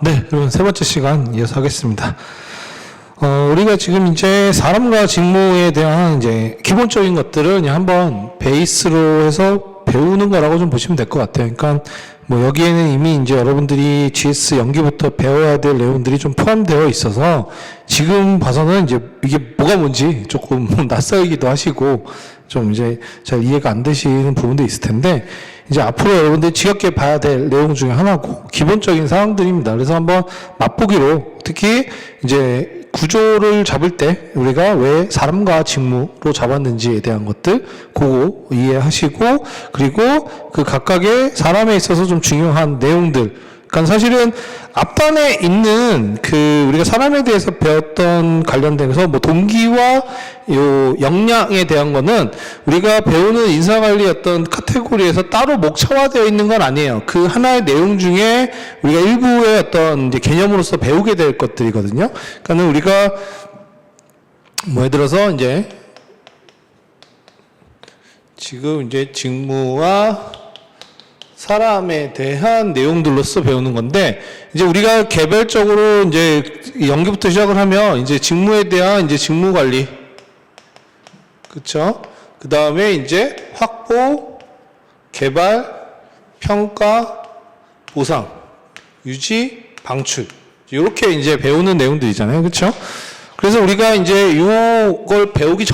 네. 그러면 세 번째 시간 이어서 하겠습니다. 우리가 지금 이제 사람과 직무에 대한 이제 기본적인 것들을 그냥 한번 베이스로 해서 배우는 거라고 좀 보시면 될 것 같아요. 그러니까 뭐 여기에는 이미 이제 여러분들이 GS 연기부터 배워야 될 내용들이 좀 포함되어 있어서 지금 봐서는 이제 이게 뭐가 뭔지 조금 낯설기도 하시고 좀 이제 잘 이해가 안 되시는 부분도 있을 텐데 이제 앞으로 여러분들이 지겹게 봐야 될 내용 중에 하나고 기본적인 사항들입니다. 그래서 한번 맛보기로 특히 이제 구조를 잡을 때 우리가 왜 사람과 직무로 잡았는지에 대한 것들 그거 이해하시고 그리고 그 각각의 사람에 있어서 좀 중요한 내용들 그러니까 사실은 앞단에 있는 그 우리가 사람에 대해서 배웠던 관련돼서 뭐 동기와 요 역량에 대한 거는 우리가 배우는 인사관리 어떤 카테고리에서 따로 목차화되어 있는 건 아니에요. 그 하나의 내용 중에 우리가 일부의 어떤 이제 개념으로서 배우게 될 것들이거든요. 그러니까는 우리가 뭐 예를 들어서 이제 지금 이제 직무와 사람에 대한 내용들로서 배우는 건데, 이제 우리가 개별적으로 이제 연기부터 시작을 하면 이제 직무에 대한 이제 직무 관리, 그쵸? 그 다음에 이제 확보, 개발, 평가, 보상, 유지, 방출. 이렇게 이제 배우는 내용들이잖아요. 그쵸? 그래서 우리가 이제 요걸 배우기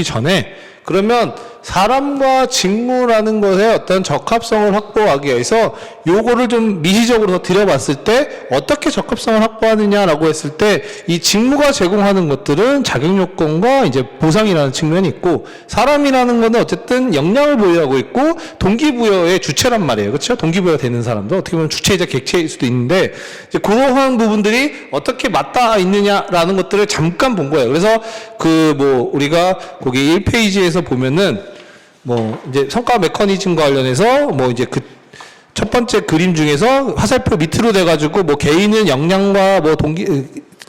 전에, 그러면 사람과 직무라는 것의 어떤 적합성을 확보하기 위해서 요거를 좀 미시적으로 더 들여봤을 때 어떻게 적합성을 확보하느냐라고 했을 때 이 직무가 제공하는 것들은 자격요건과 이제 보상이라는 측면이 있고 사람이라는 거는 어쨌든 역량을 보유하고 있고 동기부여의 주체란 말이에요. 그렇죠? 동기부여가 되는 사람도 어떻게 보면 주체이자 객체일 수도 있는데 이제 그러한 부분들이 어떻게 맞닿아 있느냐라는 것들을 잠깐 본 거예요. 그래서 그 뭐 우리가 거기 1페이지에서 보면은 뭐 이제 성과 메커니즘과 관련해서 뭐 이제 그 첫 번째 그림 중에서 화살표 밑으로 돼가지고 뭐 개인은 역량과 뭐 동기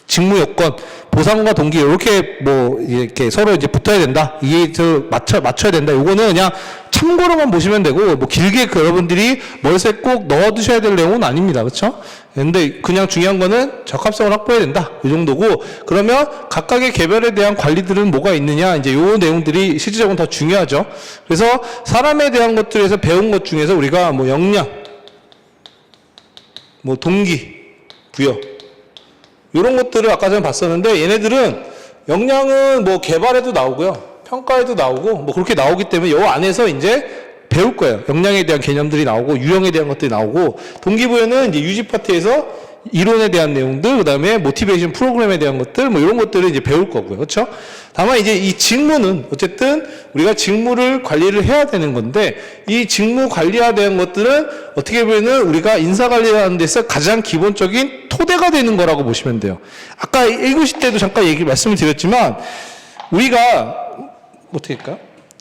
직무 요건 보상과 동기 이렇게 뭐 이렇게 서로 이제 붙어야 된다 이게 저 맞춰야 된다 요거는 그냥 참고로만 보시면 되고 뭐 길게 그 여러분들이 머릿속에 꼭 넣어두셔야 될 내용은 아닙니다. 그렇죠? 근데 그냥 중요한 거는 적합성을 확보해야 된다 이 정도고 그러면 각각의 개별에 대한 관리들은 뭐가 있느냐 이제 요 내용들이 실질적으로 더 중요하죠. 그래서 사람에 대한 것들에서 배운 것 중에서 우리가 뭐 역량 뭐 동기 부여 이런 것들을 아까 전에 봤었는데 얘네들은 역량은 뭐 개발에도 나오고요. 평가에도 나오고 뭐 그렇게 나오기 때문에 요 안에서 이제 배울 거예요. 역량에 대한 개념들이 나오고 유형에 대한 것들이 나오고 동기부여는 이제 유지 파트에서 이론에 대한 내용들 그다음에 모티베이션 프로그램에 대한 것들 뭐 이런 것들을 이제 배울 거고요. 그렇죠? 다만 이제 이 직무는 어쨌든 우리가 직무를 관리를 해야 되는 건데 이 직무 관리해야 되는 것들은 어떻게 보면은 우리가 인사 관리하는 데서 가장 기본적인 토대가 되는 거라고 보시면 돼요. 아까 1교시 때도 잠깐 말씀을 드렸지만 우리가 어떻게 할까요?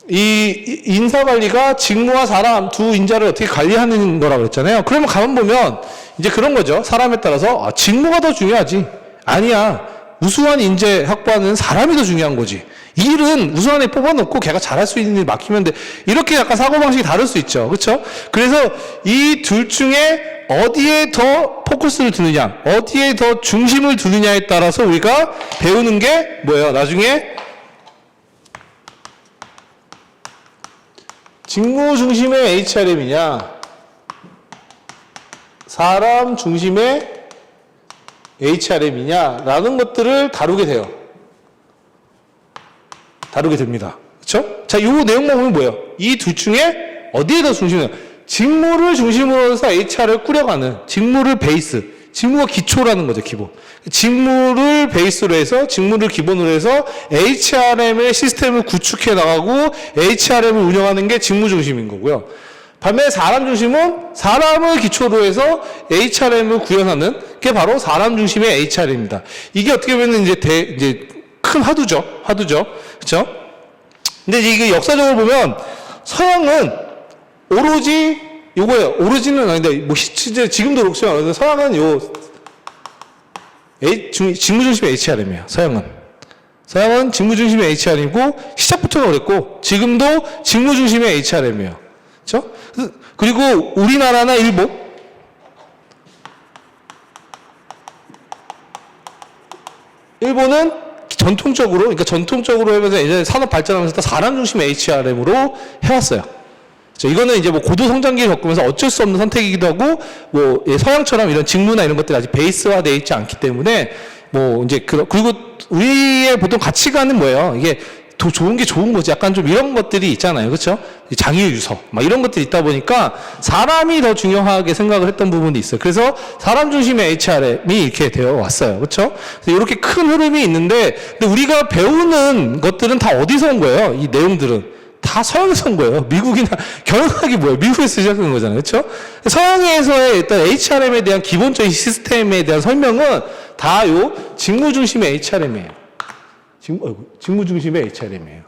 이 인사관리가 직무와 사람 두 인자를 어떻게 관리하는 거라고 그랬잖아요. 그러면 가만 보면 이제 그런 거죠. 사람에 따라서 직무가 더 중요하지. 아니야. 우수한 인재 확보하는 사람이 더 중요한 거지. 일은 우수한 애 뽑아놓고 걔가 잘할 수 있는 일 맡기면 돼. 이렇게 약간 사고방식이 다를 수 있죠. 그렇죠? 그래서 이 둘 중에 어디에 더 포커스를 두느냐 어디에 더 중심을 두느냐에 따라서 우리가 배우는 게 뭐예요? 나중에 직무 중심의 HRM이냐 사람 중심의 HRM이냐 라는 것들을 다루게 돼요. 다루게 됩니다. 그렇죠? 자, 이 내용만 보면 뭐예요? 이 둘 중에 어디에 더 중심이에요? 직무를 중심으로 해서 HR을 꾸려가는 직무를 베이스 직무가 기초라는 거죠. 기본. 직무를 베이스로 해서 직무를 기본으로 해서 HRM의 시스템을 구축해 나가고 HRM을 운영하는 게 직무 중심인 거고요. 반면에 사람 중심은 사람을 기초로 해서 HRM을 구현하는 게 바로 사람 중심의 HRM입니다. 이게 어떻게 보면 이제 큰 화두죠. 그렇죠? 근데 이게 역사적으로 보면 서양은 오로지 요거예요. 오리진은 아닌데, 뭐, 실제 지금도 그렇지만, 서양은 직무 중심의 HRM이에요. 서양은 직무 중심의 HRM이고, 시작부터가 그랬고, 지금도 직무 중심의 HRM이에요. 그쵸? 그리고 우리나라나 일본, 일본은 전통적으로 하면서 예전에 산업 발전하면서 사람 중심 HRM으로 해왔어요. 이거는 이제 뭐 고도 성장기를 겪으면서 어쩔 수 없는 선택이기도 하고, 뭐 서양처럼 이런 직무나 이런 것들이 아직 베이스화되어 있지 않기 때문에, 뭐 이제 그리고 우리의 보통 가치관은 뭐예요? 이게 더 좋은 게 좋은 거지. 약간 좀 이런 것들이 있잖아요. 그렇죠? 장유 유서 막 이런 것들이 있다 보니까 사람이 더 중요하게 생각을 했던 부분도 있어요. 그래서 사람 중심의 HRM이 이렇게 되어 왔어요. 그렇죠? 이렇게 큰 흐름이 있는데, 근데 우리가 배우는 것들은 다 어디서 온 거예요? 이 내용들은 다 서양에서 온 거예요. 미국이나 경영학이 뭐예요? 미국에서 시작한 거잖아요. 그렇죠? 서양에서의 일단 HRM에 대한 기본적인 시스템에 대한 설명은 다 요 직무 중심의 HRM이에요. 직무 중심의 HRM이에요.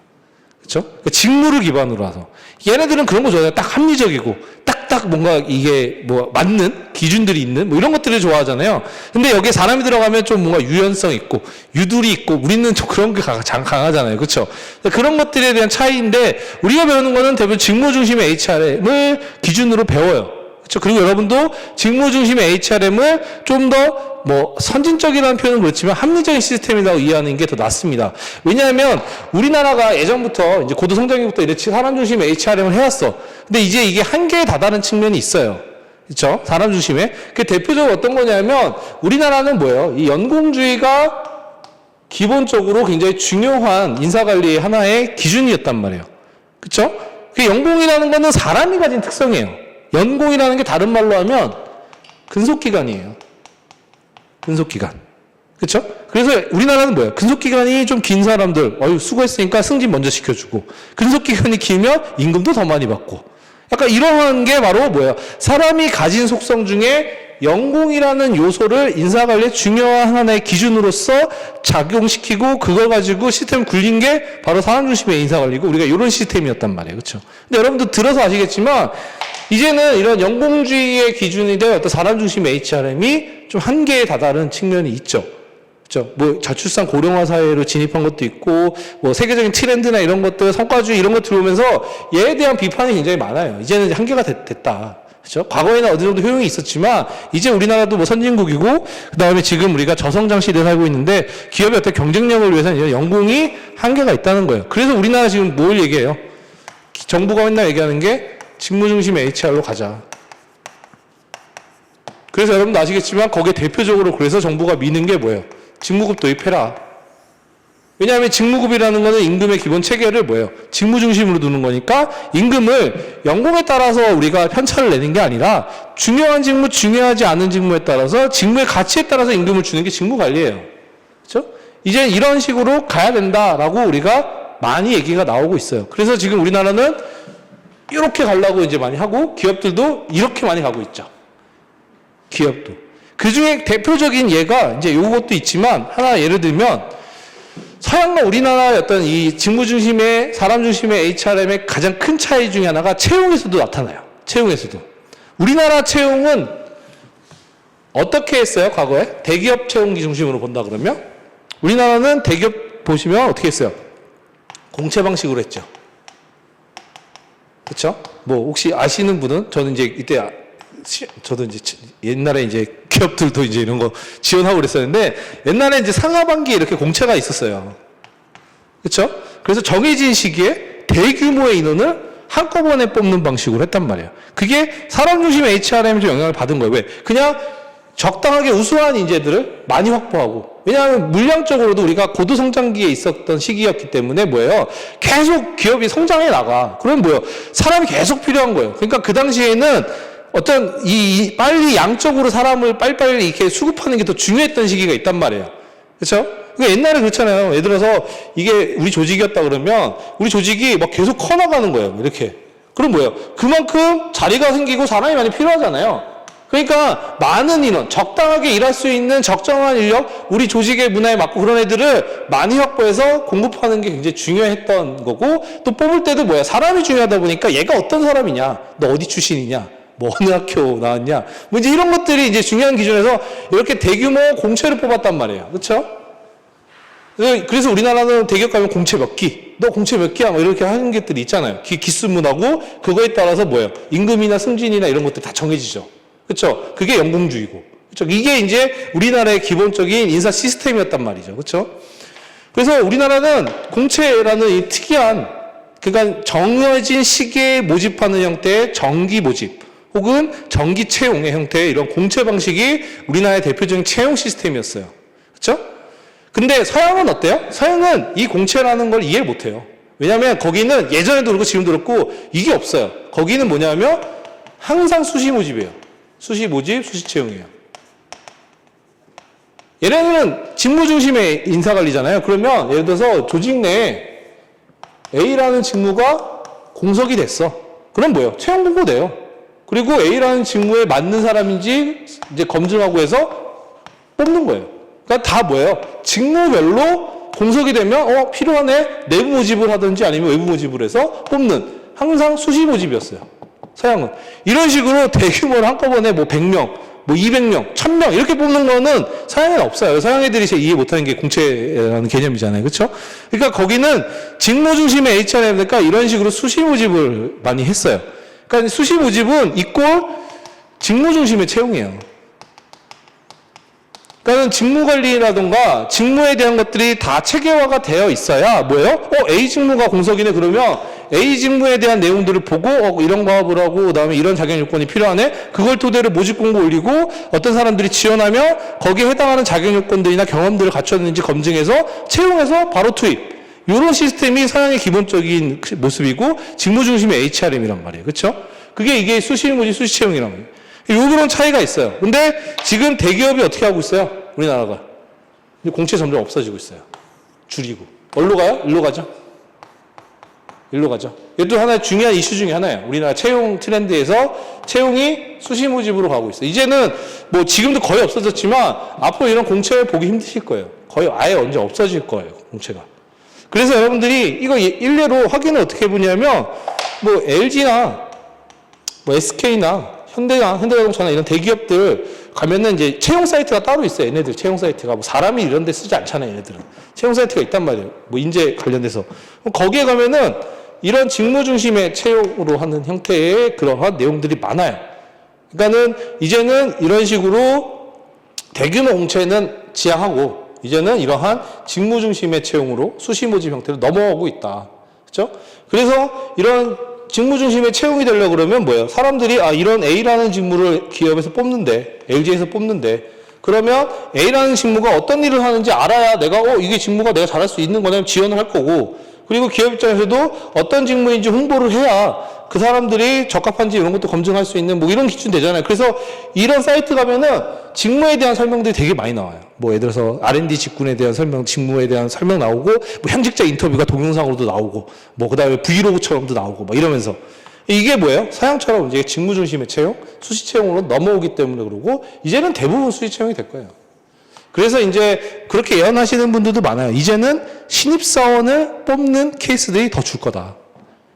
그쵸? 그러니까 직무를 기반으로 해서. 얘네들은 그런 거 좋아해요. 딱 합리적이고, 딱딱 뭔가 이게 뭐 맞는 기준들이 있는 뭐 이런 것들을 좋아하잖아요. 근데 여기에 사람이 들어가면 좀 뭔가 유연성 있고, 유두리 있고, 우리는 좀 그런 게 강하잖아요. 그쵸? 그런 것들에 대한 차이인데, 우리가 배우는 거는 대부분 직무 중심의 HRM을 기준으로 배워요. 그렇죠? 그리고 여러분도 직무 중심의 HRM을 좀 더 뭐 선진적이라는 표현은 그렇지만 합리적인 시스템이라고 이해하는 게 더 낫습니다. 왜냐하면 우리나라가 예전부터 이제 고도 성장기부터 이렇게 사람 중심의 HRM을 해왔어. 근데 이제 이게 한계에 다다른 측면이 있어요. 그렇죠? 사람 중심의. 그 대표적으로 어떤 거냐면 우리나라는 뭐예요? 이 연공주의가 기본적으로 굉장히 중요한 인사관리의 하나의 기준이었단 말이에요. 그렇죠? 그 연공이라는 거는 사람이 가진 특성이에요. 연공이라는 게 다른 말로 하면 근속기간이에요. 근속기간. 그쵸? 그래서 우리나라는 뭐예요? 근속기간이 좀 긴 사람들, 수고했으니까 승진 먼저 시켜주고, 근속기간이 길면 임금도 더 많이 받고. 약간 이러한 게 바로 뭐예요? 사람이 가진 속성 중에 연공이라는 요소를 인사관리의 중요한 하나의 기준으로서 작용시키고, 그걸 가지고 시스템을 굴린 게 바로 사람 중심의 인사관리고, 우리가 이런 시스템이었단 말이에요. 그쵸? 근데 여러분들 들어서 아시겠지만, 이제는 이런 연공주의의 기준이 된 어떤 사람 중심의 HRM이 좀 한계에 다다른 측면이 있죠. 그렇죠? 뭐 저출산 고령화 사회로 진입한 것도 있고, 뭐 세계적인 트렌드나 이런 것들, 성과주의 이런 것 들어오면서 얘에 대한 비판이 굉장히 많아요. 이제는 한계가 됐다. 그렇죠? 과거에는 어느 정도 효용이 있었지만 이제 우리나라도 뭐 선진국이고, 그다음에 지금 우리가 저성장 시대에 살고 있는데 기업의 어떤 경쟁력을 위해서는 이제 연공이 한계가 있다는 거예요. 그래서 우리나라 지금 뭘 얘기해요? 정부가 맨날 얘기하는 게 직무 중심의 HR로 가자. 그래서 여러분도 아시겠지만 거기에 대표적으로 그래서 정부가 미는 게 뭐예요? 직무급 도입해라. 왜냐하면 직무급이라는 거는 임금의 기본 체계를 뭐예요? 직무 중심으로 두는 거니까 임금을 연공에 따라서 우리가 편차를 내는 게 아니라 중요한 직무, 중요하지 않은 직무에 따라서 직무의 가치에 따라서 임금을 주는 게 직무 관리예요. 그렇죠? 이제 이런 식으로 가야 된다라고 우리가 많이 얘기가 나오고 있어요. 그래서 지금 우리나라는 이렇게 가려고 이제 많이 하고 기업들도 이렇게 많이 가고 있죠. 기업도. 그 중에 대표적인 예가 이제 요것도 있지만 하나 예를 들면 서양과 우리나라의 어떤 이 직무 중심의 사람 중심의 HRM의 가장 큰 차이 중에 하나가 채용에서도 나타나요. 채용에서도. 우리나라 채용은 어떻게 했어요? 과거에? 대기업 채용기 중심으로 본다 그러면 우리나라는 대기업 보시면 어떻게 했어요? 공채 방식으로 했죠. 그렇죠? 뭐 혹시 아시는 분은 저는 이제 이때 저도 이제 옛날에 이제 기업들도 이제 이런 거 지원하고 그랬었는데 옛날에 이제 상하반기에 이렇게 공채가 있었어요. 그렇죠? 그래서 정해진 시기에 대규모의 인원을 한꺼번에 뽑는 방식으로 했단 말이에요. 그게 사람 중심의 HRM에 좀 영향을 받은 거예요. 왜? 그냥 적당하게 우수한 인재들을 많이 확보하고, 왜냐하면 물량적으로도 우리가 고도 성장기에 있었던 시기였기 때문에 뭐예요? 계속 기업이 성장해 나가. 그럼 뭐예요? 사람이 계속 필요한 거예요. 그러니까 그 당시에는 어떤 빨리 양적으로 사람을 빨리빨리 이렇게 수급하는 게 더 중요했던 시기가 있단 말이에요. 그렇죠? 그러니까 옛날에 그렇잖아요. 예를 들어서 이게 우리 조직이었다 그러면 우리 조직이 막 계속 커나가는 거예요. 이렇게. 그럼 뭐예요? 그만큼 자리가 생기고 사람이 많이 필요하잖아요. 그러니까 많은 인원, 적당하게 일할 수 있는 적정한 인력, 우리 조직의 문화에 맞고 그런 애들을 많이 확보해서 공급하는 게 굉장히 중요했던 거고, 또 뽑을 때도 뭐야? 사람이 중요하다 보니까 얘가 어떤 사람이냐? 너 어디 출신이냐? 뭐 어느 학교 나왔냐? 뭐 이제 이런 것들이 이제 중요한 기준에서 이렇게 대규모 공채를 뽑았단 말이에요. 그렇죠? 그래서 우리나라는 대기업 가면 공채 몇 기? 너 공채 몇 기야? 뭐 이렇게 하는 것들이 있잖아요. 기수문하고 그거에 따라서 뭐예요? 임금이나 승진이나 이런 것들 다 정해지죠. 그렇죠? 그게 연공주의고. 그렇죠? 이게 이제 우리나라의 기본적인 인사 시스템이었단 말이죠. 그렇죠? 그래서 우리나라는 공채라는 이 특이한, 그러니까 정해진 시기에 모집하는 형태의 정기 모집 혹은 정기 채용의 형태의 이런 공채 방식이 우리나라의 대표적인 채용 시스템이었어요. 그렇죠? 근데 서양은 어때요? 서양은 이 공채라는 걸 이해 못해요. 왜냐하면 거기는 예전에도 그렇고 지금도 그렇고 이게 없어요. 거기는 뭐냐면 항상 수시 모집이에요. 수시 모집, 수시 채용이에요. 얘네들은 직무 중심의 인사관리잖아요. 그러면 예를 들어서 조직 내에 A라는 직무가 공석이 됐어. 그럼 뭐예요? 채용 공고돼요. 그리고 A라는 직무에 맞는 사람인지 이제 검증하고 해서 뽑는 거예요. 그러니까 다 뭐예요? 직무별로 공석이 되면 필요하네. 내부 모집을 하든지 아니면 외부 모집을 해서 뽑는 항상 수시 모집이었어요. 서양은. 이런 식으로 대규모로 한꺼번에 뭐 100명, 뭐 200명, 1000명 이렇게 뽑는 거는 서양에는 없어요. 서양 애들이 제일 이해 못하는 게 공채라는 개념이잖아요. 그렇죠? 그러니까 거기는 직무 중심의 HR이니까 이런 식으로 수시 모집을 많이 했어요. 그러니까 수시 모집은 이꼴 직무 중심의 채용이에요. 그러니까 직무 관리라던가 직무에 대한 것들이 다 체계화가 되어 있어야 뭐예요? A 직무가 공석이네 그러면 A 직무에 대한 내용들을 보고 이런 과업을 하고 그다음에 이런 자격 요건이 필요하네. 그걸 토대로 모집 공고 올리고 어떤 사람들이 지원하면 거기에 해당하는 자격 요건들이나 경험들을 갖췄는지 검증해서 채용해서 바로 투입. 이런 시스템이 서양의 기본적인 모습이고 직무 중심의 HRM이란 말이에요. 그렇죠? 그게 이게 수시 모집, 수시 채용이란 말이에요. 요런 차이가 있어요. 근데 지금 대기업이 어떻게 하고 있어요? 우리나라가. 공채 점점 없어지고 있어요. 줄이고. 어디로 가요? 일로 가죠. 일로 가죠. 이것도 하나의 중요한 이슈 중에 하나예요. 우리나라 채용 트렌드에서 채용이 수시 모집으로 가고 있어요. 이제는 뭐 지금도 거의 없어졌지만 앞으로 이런 공채를 보기 힘드실 거예요. 거의 아예 언제 없어질 거예요. 공채가. 그래서 여러분들이 이거 일례로 확인을 어떻게 해보냐면 뭐 LG나 뭐 SK나 현대자동차나 이런 대기업들 가면은 이제 채용 사이트가 따로 있어요. 얘네들 채용 사이트가 뭐 사람이 이런 데 쓰지 않잖아요. 얘네들은 채용 사이트가 있단 말이에요. 뭐 인재 관련돼서 거기에 가면은 이런 직무 중심의 채용으로 하는 형태의 그러한 내용들이 많아요. 그러니까는 이제는 이런 식으로 대규모 공채는 지향하고 이제는 이러한 직무 중심의 채용으로 수시 모집 형태로 넘어오고 있다. 그렇죠? 그래서 이런 직무 중심의 채용이 되려고 그러면 뭐예요? 사람들이 이런 A라는 직무를 기업에서 뽑는데 LG에서 뽑는데 그러면 A라는 직무가 어떤 일을 하는지 알아야 내가 이게 직무가 내가 잘할 수 있는 거냐면 지원을 할 거고 그리고 기업 입장에서도 어떤 직무인지 홍보를 해야 그 사람들이 적합한지 이런 것도 검증할 수 있는 뭐 이런 기준 되잖아요. 그래서 이런 사이트 가면은 직무에 대한 설명들이 되게 많이 나와요. 뭐 예를 들어서 R&D 직군에 대한 설명, 직무에 대한 설명 나오고 뭐 현직자 인터뷰가 동영상으로도 나오고 뭐 그다음에 브이로그처럼도 나오고 막 이러면서 이게 뭐예요? 서양처럼 이제 직무 중심의 채용, 수시 채용으로 넘어오기 때문에 그러고 이제는 대부분 수시 채용이 될 거예요. 그래서 이제 그렇게 예언하시는 분들도 많아요. 이제는 신입사원을 뽑는 케이스들이 더 줄 거다.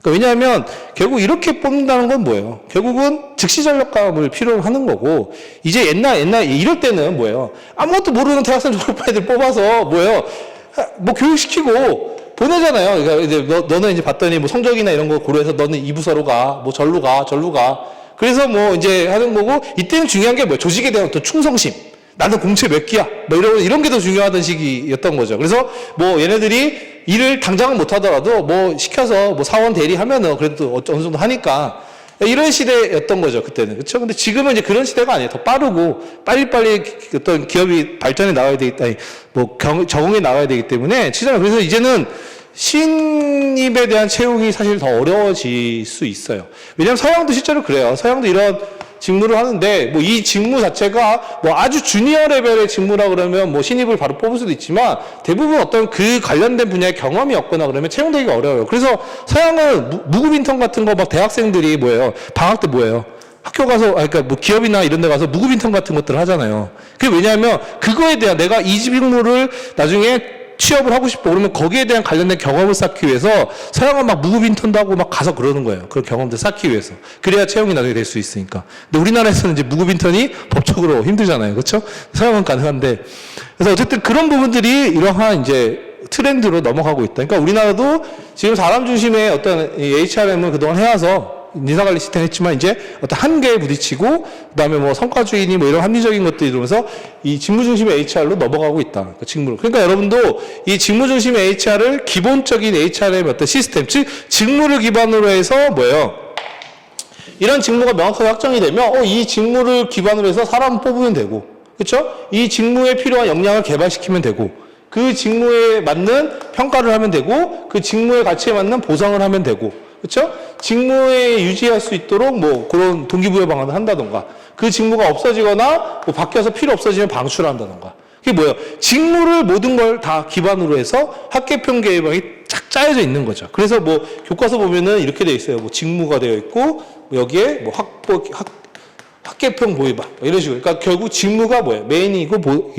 그러니까 왜냐하면 결국 이렇게 뽑는다는 건 뭐예요? 결국은 즉시 전력감을 필요로 하는 거고 이제 옛날 이럴 때는 뭐예요? 아무것도 모르는 대학생 졸업한 애들 뽑아서 뭐예요? 뭐 교육시키고 보내잖아요. 그러니까 이제 너는 이제 봤더니 뭐 성적이나 이런 거 고려해서 너는 이 부서로 가, 뭐 절로 가. 그래서 뭐 이제 하는 거고 이때는 중요한 게 뭐예요? 조직에 대한 어떤 충성심. 나는 공채 몇 기야? 뭐 이런 게 더 중요하던 시기였던 거죠. 그래서 뭐 얘네들이 일을 당장은 못 하더라도 뭐 시켜서 뭐 사원 대리하면은 그래도 어느 정도 하니까 이런 시대였던 거죠. 그때는. 그렇죠? 근데 지금은 이제 그런 시대가 아니에요. 더 빠르고 빨리빨리 어떤 기업이 발전해 나가야 되겠다. 뭐 적응해 나가야 되기 때문에 치잖아요. 그래서 이제는 신입에 대한 채용이 사실 더 어려워질 수 있어요. 왜냐하면 서양도 실제로 그래요. 서양도 이런 직무를 하는데 뭐 이 직무 자체가 뭐 아주 주니어 레벨의 직무라 그러면 뭐 신입을 바로 뽑을 수도 있지만 대부분 어떤 그 관련된 분야의 경험이 없거나 그러면 채용되기가 어려워요. 그래서 서양은 무급 인턴 같은 거 막 대학생들이 뭐예요? 방학 때 뭐예요? 학교 가서 그러니까 뭐 기업이나 이런 데 가서 무급 인턴 같은 것들을 하잖아요. 그게 왜냐하면 그거에 대한 내가 이 직무를 나중에 취업을 하고 싶어 그러면 거기에 대한 관련된 경험을 쌓기 위해서 서양은 막 무급 인턴도 하고 막 가서 그러는 거예요. 그런 경험들 쌓기 위해서. 그래야 채용이 나중에 될 수 있으니까. 근데 우리나라에서는 이제 무급 인턴이 법적으로 힘들잖아요. 그렇죠? 서양은 가능한데. 그래서 어쨌든 그런 부분들이 이러한 이제 트렌드로 넘어가고 있다. 그러니까 우리나라도 지금 사람 중심의 어떤 HRM을 그동안 해와서 인사관리 시스템 했지만 이제 어떤 한계에 부딪히고 그다음에 뭐 성과주의니 뭐 이런 합리적인 것들이 들어오면서 이 직무중심의 HR로 넘어가고 있다. 직무로. 그러니까 여러분도 이 직무중심의 HR을 기본적인 HR의 어떤 시스템, 즉 직무를 기반으로 해서 뭐예요? 이런 직무가 명확하게 확정이 되면 이 직무를 기반으로 해서 사람 뽑으면 되고, 그렇죠? 이 직무에 필요한 역량을 개발시키면 되고, 그 직무에 맞는 평가를 하면 되고, 그 직무의 가치에 맞는 보상을 하면 되고, 그렇죠? 직무에 유지할 수 있도록 뭐 그런 동기부여 방안을 한다던가, 그 직무가 없어지거나 뭐 바뀌어서 필요 없어지면 방출을 한다던가. 그게 뭐예요? 직무를 모든 걸 다 기반으로 해서 학계평 계획이 쫙 짜여져 있는 거죠. 그래서 뭐 교과서 보면은 이렇게 되어 있어요. 뭐 직무가 되어 있고, 뭐 여기에 뭐 학계평 보유반 이런 식으로. 그러니까 결국 직무가 뭐예요? 메인이고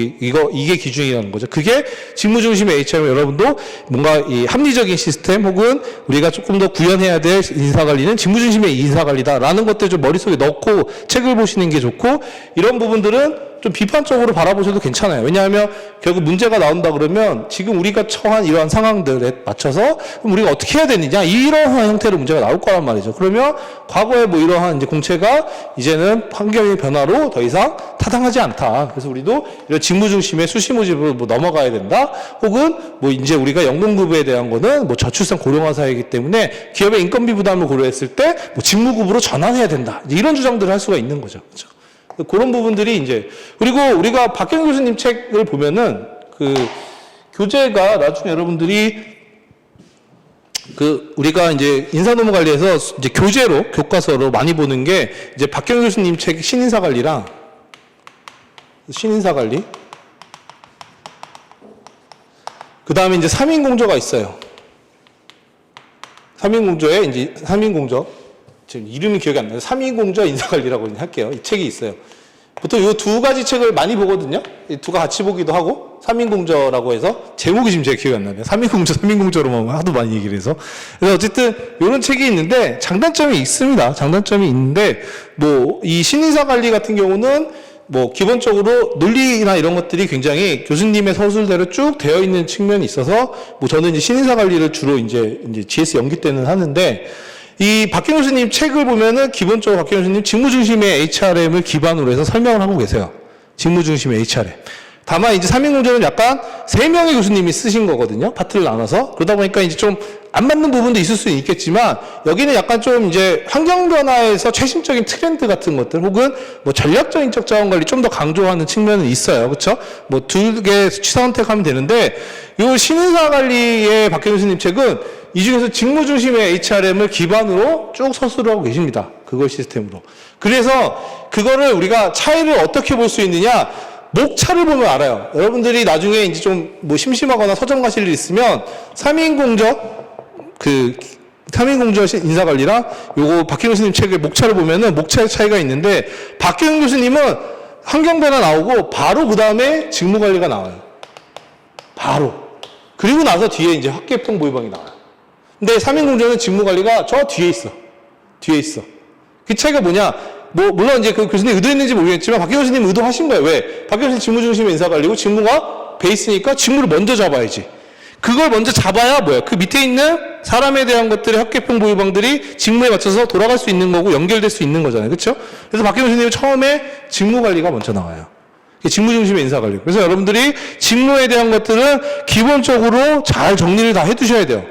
이게 기준이라는 거죠. 그게 직무 중심의 HR이면 여러분도 뭔가 이 합리적인 시스템 혹은 우리가 조금 더 구현해야 될 인사관리는 직무 중심의 인사관리다라는 것들 좀 머릿속에 넣고 책을 보시는 게 좋고, 이런 부분들은 좀 비판적으로 바라보셔도 괜찮아요. 왜냐하면 결국 문제가 나온다 그러면 지금 우리가 처한 이러한 상황들에 맞춰서 그럼 우리가 어떻게 해야 되느냐, 이러한 형태로 문제가 나올 거란 말이죠. 그러면 과거에 뭐 이러한 이제 공채가 이제는 환경의 변화로 더 이상 타당하지 않다. 그래서 우리도 이런 직무 중심의 수시 모집으로 뭐 넘어가야 된다. 혹은 뭐 이제 우리가 연금급에 대한 거는 뭐 저출산 고령화 사회이기 때문에 기업의 인건비 부담을 고려했을 때 뭐 직무급으로 전환해야 된다. 이런 주장들을 할 수가 있는 거죠. 그렇죠? 그런 부분들이 이제, 그리고 우리가 박경 교수님 책을 보면은 그 교재가 나중에 여러분들이 그 우리가 이제 인사노무 관리에서 이제 교재로 교과서로 많이 보는 게 이제 박경 교수님 책 신인사 관리랑 신인사 관리, 그 다음에 이제 3인 공조가 있어요. 3인 공조에 이제 3인 공조, 지금 이름이 기억이 안 나요. 3인 공조 인사관리라고 할게요. 이 책이 있어요. 보통 이 두 가지 책을 많이 보거든요. 이 두가 같이 보기도 하고, 3인 공조라고 해서, 제목이 지금 제가 기억이 안 나네요. 3인 공조, 3인 공조로만 하도 많이 얘기를 해서. 그래서 어쨌든, 이런 책이 있는데, 장단점이 있습니다. 장단점이 있는데, 뭐, 이 신인사 관리 같은 경우는, 뭐, 기본적으로 논리나 이런 것들이 굉장히 교수님의 서술대로 쭉 되어 있는 측면이 있어서, 뭐, 저는 이제 신인사 관리를 주로 이제 GS 연기 때는 하는데, 이 박경 교수님 책을 보면은 기본적으로 박경 교수님 직무 중심의 HRM을 기반으로 해서 설명을 하고 계세요. 직무 중심의 HRM. 다만 이제 3인 공조는 약간 3명의 교수님이 쓰신 거거든요. 파트를 나눠서. 그러다 보니까 이제 좀 안 맞는 부분도 있을 수는 있겠지만, 여기는 약간 좀 이제 환경 변화에서 최신적인 트렌드 같은 것들 혹은 뭐 전략적 인적 자원 관리 좀 더 강조하는 측면은 있어요. 그렇죠? 뭐 2개 취사 선택하면 되는데, 요 신인사 관리의 박경 교수님 책은 이 중에서 직무 중심의 HRM을 기반으로 쭉 서술을 하고 계십니다. 그걸 시스템으로. 그래서 그거를 우리가 차이를 어떻게 볼 수 있느냐, 목차를 보면 알아요. 여러분들이 나중에 이제 좀 뭐 심심하거나 서점 가실 일 있으면 3인 공조, 3인 공조 인사관리랑 요거 박경 교수님 책의 목차를 보면은 목차의 차이가 있는데, 박경 교수님은 환경변화 나오고 바로 그 다음에 직무관리가 나와요. 바로. 그리고 나서 뒤에 이제 학계평 보유방이 나와요. 근데 3인 공조는 직무관리가 저 뒤에 있어. 뒤에 있어. 그 차이가 뭐냐? 뭐, 물론 이제 그 교수님 의도했는지 모르겠지만, 박경 교수님 의도하신 거예요. 왜? 박경 교수님 직무 중심의 인사관리고 직무가 베이스니까 직무를 먼저 잡아야지. 그걸 먼저 잡아야 뭐야? 그 밑에 있는 사람에 대한 것들의 학계평 보유방들이 직무에 맞춰서 돌아갈 수 있는 거고 연결될 수 있는 거잖아요. 그렇죠? 그래서 박경 교수님은 처음에 직무관리가 먼저 나와요. 직무 중심의 인사관리. 그래서 여러분들이 직무에 대한 것들은 기본적으로 잘 정리를 다 해두셔야 돼요.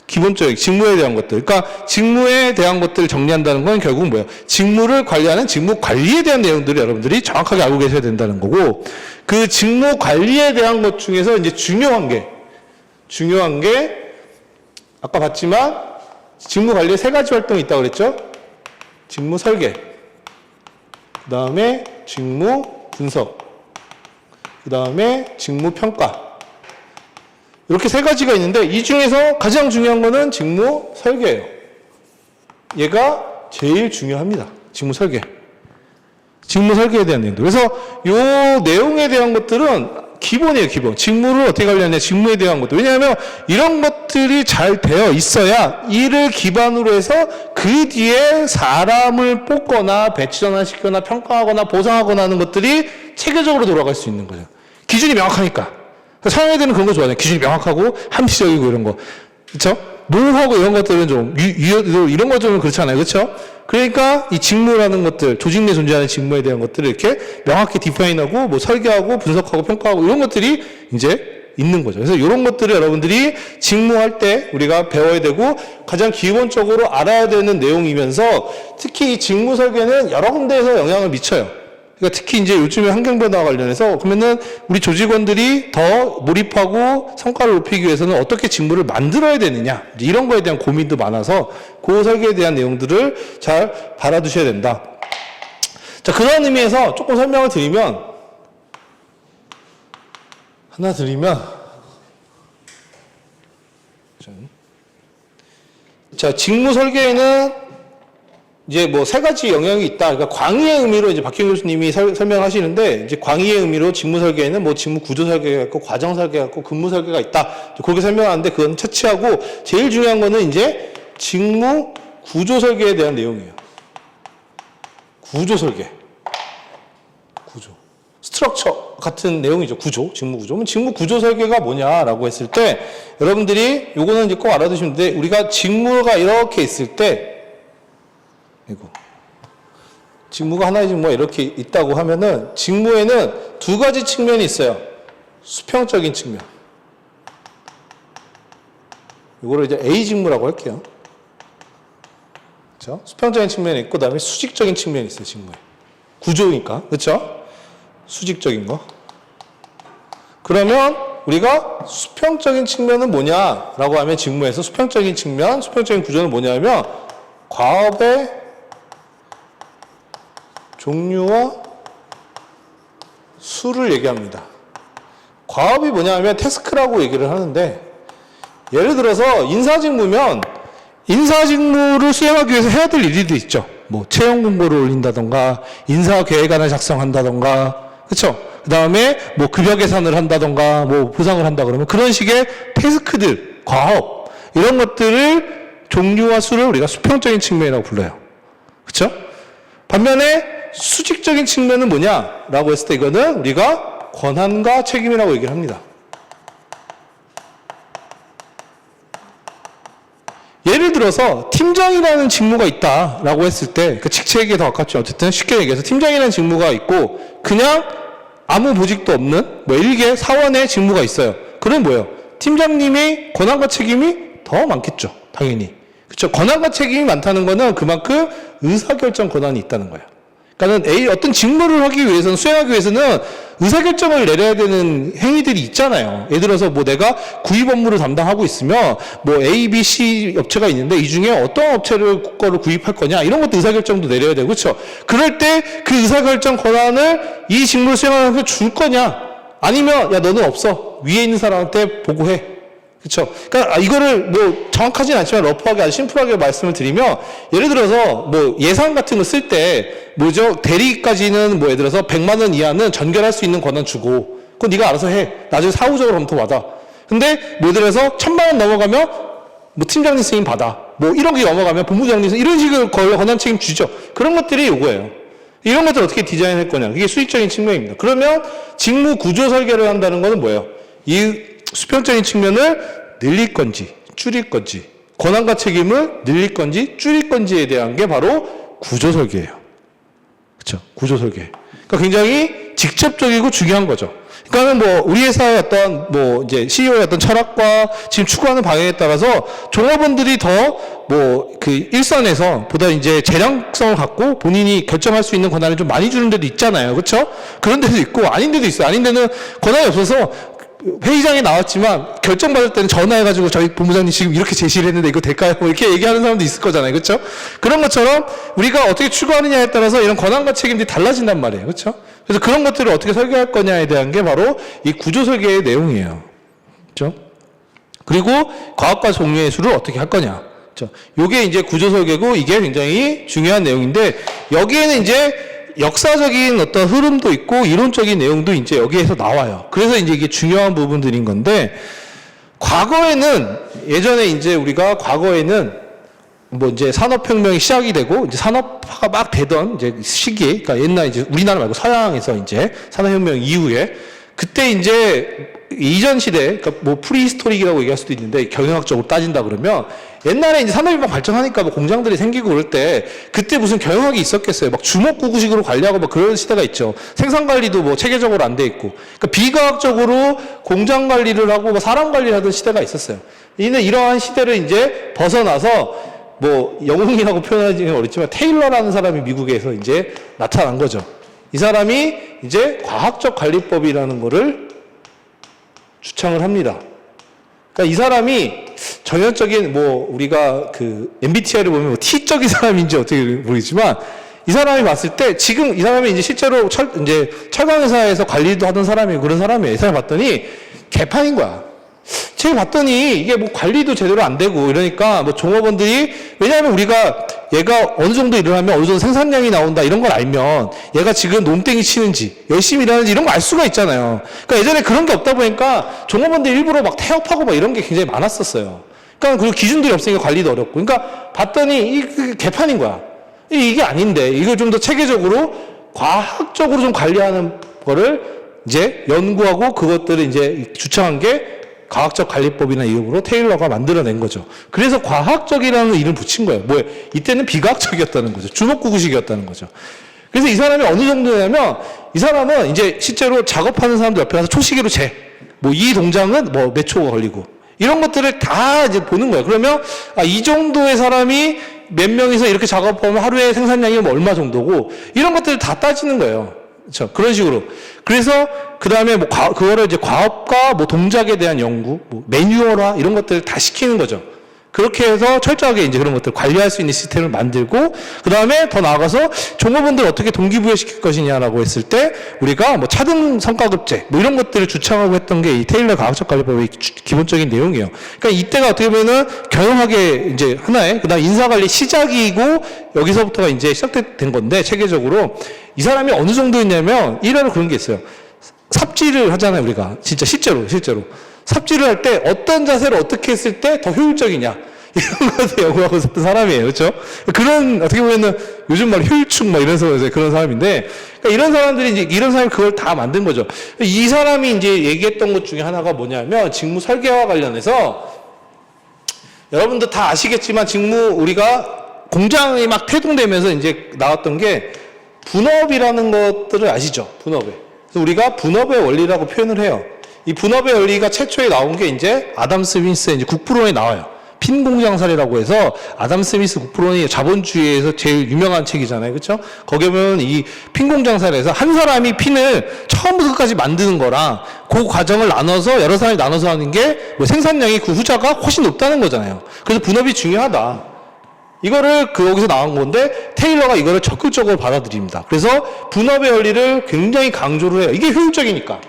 기본적인 직무에 대한 것들. 그러니까 직무에 대한 것들을 정리한다는 건 결국 뭐예요? 직무를 관리하는 직무 관리에 대한 내용들을 여러분들이 정확하게 알고 계셔야 된다는 거고, 그 직무 관리에 대한 것 중에서 이제 중요한 게 아까 봤지만 직무 관리에 3가지 활동이 있다고 그랬죠? 직무 설계, 그 다음에 직무 분석, 그 다음에 직무 평가. 이렇게 3가지가 있는데, 이 중에서 가장 중요한 거는 직무 설계예요. 얘가 제일 중요합니다. 직무 설계. 직무 설계에 대한 내용들. 그래서 요 내용에 대한 것들은 기본이에요, 기본. 직무를 어떻게 관리하냐, 직무에 대한 것들. 왜냐하면 이런 것들이 잘 되어 있어야 이를 기반으로 해서 그 뒤에 사람을 뽑거나 배치 전환시키거나 평가하거나 보상하거나 하는 것들이 체계적으로 돌아갈 수 있는 거죠. 기준이 명확하니까. 사용해야 되는 그런 거 좋아하잖아요. 기준이 명확하고 합리적이고 이런 거. 그렇죠? 노하고 이런 것들은 좀, 이런 것들은 그렇잖아요. 그렇죠? 그러니까 이 직무라는 것들, 조직 내에 존재하는 직무에 대한 것들을 이렇게 명확히 디파인하고, 뭐 설계하고, 분석하고, 평가하고, 이런 것들이 이제 있는 거죠. 그래서 이런 것들을 여러분들이 직무할 때 우리가 배워야 되고, 가장 기본적으로 알아야 되는 내용이면서, 특히 이 직무 설계는 여러 군데에서 영향을 미쳐요. 그러니까 특히 이제 요즘에 환경 변화와 관련해서 그러면은 우리 조직원들이 더 몰입하고 성과를 높이기 위해서는 어떻게 직무를 만들어야 되느냐, 이런 거에 대한 고민도 많아서 그 설계에 대한 내용들을 잘 알아두셔야 된다. 자, 그런 의미에서 조금 설명을 드리면, 자, 직무 설계에는 이제 뭐 세 가지 영역이 있다. 그러니까 광의의 의미로 이제 박희영 교수님이 설명하시는데, 이제 광의의 의미로 직무 설계에는 뭐 직무 구조 설계가 있고, 과정 설계가 있고, 근무 설계가 있다. 그렇게 설명하는데 그건 차치하고 제일 중요한 거는 이제 직무 구조 설계에 대한 내용이에요. 구조 설계. 구조. 스트럭처 같은 내용이죠. 구조. 직무 구조. 그럼 직무 구조 설계가 뭐냐라고 했을 때, 여러분들이 요거는 이제 꼭 알아두시면 돼. 우리가 직무가 이렇게 있을 때, 이거. 직무가 하나의 직무가 이렇게 있다고 하면은 직무에는 두 가지 측면이 있어요. 수평적인 측면. 이거를 이제 A 직무라고 할게요. 그렇죠? 수평적인 측면이 있고, 그다음에 수직적인 측면이 있어요, 직무에. 구조니까. 그렇죠? 수직적인 거. 그러면 우리가 수평적인 측면은 뭐냐라고 하면, 직무에서 수평적인 측면, 수평적인 구조는 뭐냐면 과업의 종류와 수를 얘기합니다. 과업이 뭐냐면 태스크라고 얘기를 하는데, 예를 들어서 인사직무면 인사직무를 수행하기 위해서 해야 될 일이 있죠. 뭐 채용 공고를 올린다던가, 인사계획안을 작성한다던가, 그렇죠? 그 다음에 뭐 급여 계산을 한다던가, 뭐 보상을 한다 그러면 그런 식의 태스크들, 과업, 이런 것들을 종류와 수를 우리가 수평적인 측면이라고 불러요. 그렇죠? 반면에 수직적인 측면은 뭐냐라고 했을 때, 이거는 우리가 권한과 책임이라고 얘기를 합니다. 예를 들어서 팀장이라는 직무가 있다라고 했을 때, 그 직책에 더 가깝죠. 어쨌든 쉽게 얘기해서 팀장이라는 직무가 있고, 그냥 아무 보직도 없는 뭐 일개 사원의 직무가 있어요. 그럼 뭐예요? 팀장님이 권한과 책임이 더 많겠죠. 당연히. 그렇죠? 권한과 책임이 많다는 거는 그만큼 의사결정 권한이 있다는 거예요. 그러니까는 어떤 직무를 하기 위해서는, 수행하기 위해서는 의사결정을 내려야 되는 행위들이 있잖아요. 예를 들어서 뭐 내가 구입 업무를 담당하고 있으면 뭐 A, B, C 업체가 있는데 이 중에 어떤 업체를 거를 구입할 거냐, 이런 것도 의사결정도 내려야 되고, 그렇죠? 그럴 때 그 의사결정 권한을 이 직무를 수행하는 사람한테 줄 거냐, 아니면 야 너는 없어, 위에 있는 사람한테 보고해. 그렇죠? 그러니까 이거를 뭐 정확하진 않지만 러프하게 아주 심플하게 말씀을 드리면, 예를 들어서 뭐 예산 같은 거 쓸 때 뭐죠? 대리까지는 뭐 예를 들어서 100만 원 이하는 전결할 수 있는 권한 주고, 그건 네가 알아서 해. 나중에 사후적으로 검토받아. 근데 뭐 예를 들어서 1000만 원 넘어가면 뭐 팀장님 승인 받아. 뭐 1억이 넘어가면 본부장님 승인, 이런 식으로 권한 책임 주죠. 그런 것들이 요거예요. 이런 것들 어떻게 디자인할 거냐. 그게 수익적인 측면입니다. 그러면 직무 구조 설계를 한다는 거는 뭐예요? 이 수평적인 측면을 늘릴 건지 줄일 건지, 권한과 책임을 늘릴 건지 줄일 건지에 대한 게 바로 구조 설계예요. 그렇죠? 구조 설계. 그러니까 굉장히 직접적이고 중요한 거죠. 그러니까는 뭐 우리 회사의 어떤 뭐 이제 CEO의 어떤 철학과 지금 추구하는 방향에 따라서 종업원들이 더 뭐 그 일선에서 보다 이제 재량성을 갖고 본인이 결정할 수 있는 권한을 좀 많이 주는 데도 있잖아요. 그렇죠? 그런 데도 있고 아닌 데도 있어요. 아닌 데는 권한이 없어서 회의장에 나왔지만 결정받을 때는 전화해가지고 저희 본부장님 지금 이렇게 제시를 했는데 이거 될까요? 뭐 이렇게 얘기하는 사람도 있을 거잖아요. 그렇죠? 그런 것처럼 우리가 어떻게 추구하느냐에 따라서 이런 권한과 책임들이 달라진단 말이에요. 그렇죠? 그래서 그런 것들을 어떻게 설계할 거냐에 대한 게 바로 이 구조 설계의 내용이에요. 그렇죠? 그리고 과업과 종류의 수를 어떻게 할 거냐. 그렇죠? 요게 이제 구조 설계고, 이게 굉장히 중요한 내용인데, 여기에는 이제 역사적인 어떤 흐름도 있고 이론적인 내용도 이제 여기에서 나와요. 그래서 이제 이게 중요한 부분들인 건데, 과거에는, 예전에 이제 우리가 과거에는 뭐 이제 산업혁명이 시작이 되고 이제 산업화가 막 되던 이제 시기에, 그러니까 옛날 이제 우리나라 말고 서양에서 이제 산업혁명 이후에, 그때 그때 이제 이전 시대, 그러니까 뭐 프리히스토릭이라고 얘기할 수도 있는데 경영학적으로 따진다 그러면 옛날에 이제 산업이 막 발전하니까 뭐 공장들이 생기고 그럴 때 그때 무슨 경영학이 있었겠어요. 막 주먹구구식으로 관리하고 막 그런 시대가 있죠. 생산 관리도 뭐 체계적으로 안 돼 있고. 그러니까 비과학적으로 공장 관리를 하고 뭐 사람 관리를 하던 시대가 있었어요. 근데 이러한 시대를 이제 벗어나서 뭐 영웅이라고 표현하기는 어렵지만 테일러라는 사람이 미국에서 이제 나타난 거죠. 이 사람이 이제 과학적 관리법이라는 거를 주창을 합니다. 그러니까 이 사람이 전형적인 뭐 우리가 그 MBTI를 보면 뭐 T적인 사람인지 어떻게 모르겠지만 이 사람이 봤을 때 지금 이 사람이 이제 실제로 이제 철강회사에서 관리도 하던 사람이고 그런 사람이에요. 이 사람 봤더니 개판인 거야. 제가 봤더니 이게 뭐 관리도 제대로 안 되고 이러니까 뭐 종업원들이 왜냐하면 우리가 얘가 어느 정도 일을 하면 어느 정도 생산량이 나온다 이런 걸 알면 얘가 지금 농땡이 치는지 열심히 일하는지 이런 거 알 수가 있잖아요. 그러니까 예전에 그런 게 없다 보니까 종업원들이 일부러 막 태업하고 막 이런 게 굉장히 많았었어요. 그러니까 그리고 기준들이 없으니까 관리도 어렵고 그러니까 봤더니 이 개판인 거야. 이게 아닌데 이걸 좀 더 체계적으로 과학적으로 좀 관리하는 거를 이제 연구하고 그것들을 이제 주창한 게 과학적 관리법이나 이름으로 테일러가 만들어낸 거죠. 그래서 과학적이라는 이름 붙인 거예요. 뭐예요? 이때는 비과학적이었다는 거죠. 주먹구구식이었다는 거죠. 그래서 이 사람이 어느 정도냐면 이 사람은 이제 실제로 작업하는 사람들 옆에 가서 초시계로 재. 뭐 이 동작은 뭐 몇 초가 걸리고 이런 것들을 다 이제 보는 거예요. 그러면 이 정도의 사람이 몇 명이서 이렇게 작업하면 하루에 생산량이 뭐 얼마 정도고 이런 것들을 다 따지는 거예요. 그렇죠. 그런 식으로. 그래서 그 다음에 뭐 그거를 이제 과업과 뭐 동작에 대한 연구, 뭐 매뉴얼화 이런 것들을 다 시키는 거죠. 그렇게 해서 철저하게 이제 그런 것들 관리할 수 있는 시스템을 만들고 그 다음에 더 나아가서 종업원들 어떻게 동기부여시킬 것이냐라고 했을 때 우리가 뭐 차등 성과급제 뭐 이런 것들을 주창하고 했던 게 이 테일러 과학적 관리법의 기본적인 내용이에요. 그러니까 이때가 어떻게 보면은 경영학의 이제 하나의 그다음 인사관리 시작이고 여기서부터가 이제 시작된 건데 체계적으로 이 사람이 어느 정도였냐면 일화로 그런 게 있어요. 삽질을 하잖아요 우리가 진짜 실제로 삽질을 할 때 어떤 자세를 어떻게 했을 때 더 효율적이냐 이런 것에 연구하고 있었던 사람이에요. 그렇죠? 그런 어떻게 보면은 요즘 말 효율충 막 이런 그런 사람인데 그러니까 이런 사람들이 이제 이런 사람이 그걸 다 만든 거죠. 이 사람이 이제 얘기했던 것 중에 하나가 뭐냐면 직무 설계와 관련해서 여러분들 다 아시겠지만 직무 우리가 공장이 막 태동되면서 이제 나왔던 게 분업이라는 것들을 아시죠? 분업에. 그래서 우리가 분업의 원리라고 표현을 해요. 이 분업의 원리가 최초에 나온 게 이제 아담 스미스의 이제 국부론에 나와요. 핀 공장살이라고 해서 아담 스미스 국부론이 자본주의에서 제일 유명한 책이잖아요. 그렇죠? 거기에 보면 이 핀 공장살에서 한 사람이 핀을 처음부터 끝까지 만드는 거랑 그 과정을 나눠서 여러 사람이 나눠서 하는 게 뭐 생산량이 그 후자가 훨씬 높다는 거잖아요. 그래서 분업이 중요하다. 이거를 여기서 나온 건데 테일러가 이거를 적극적으로 받아들입니다. 그래서 분업의 원리를 굉장히 강조를 해요. 이게 효율적이니까.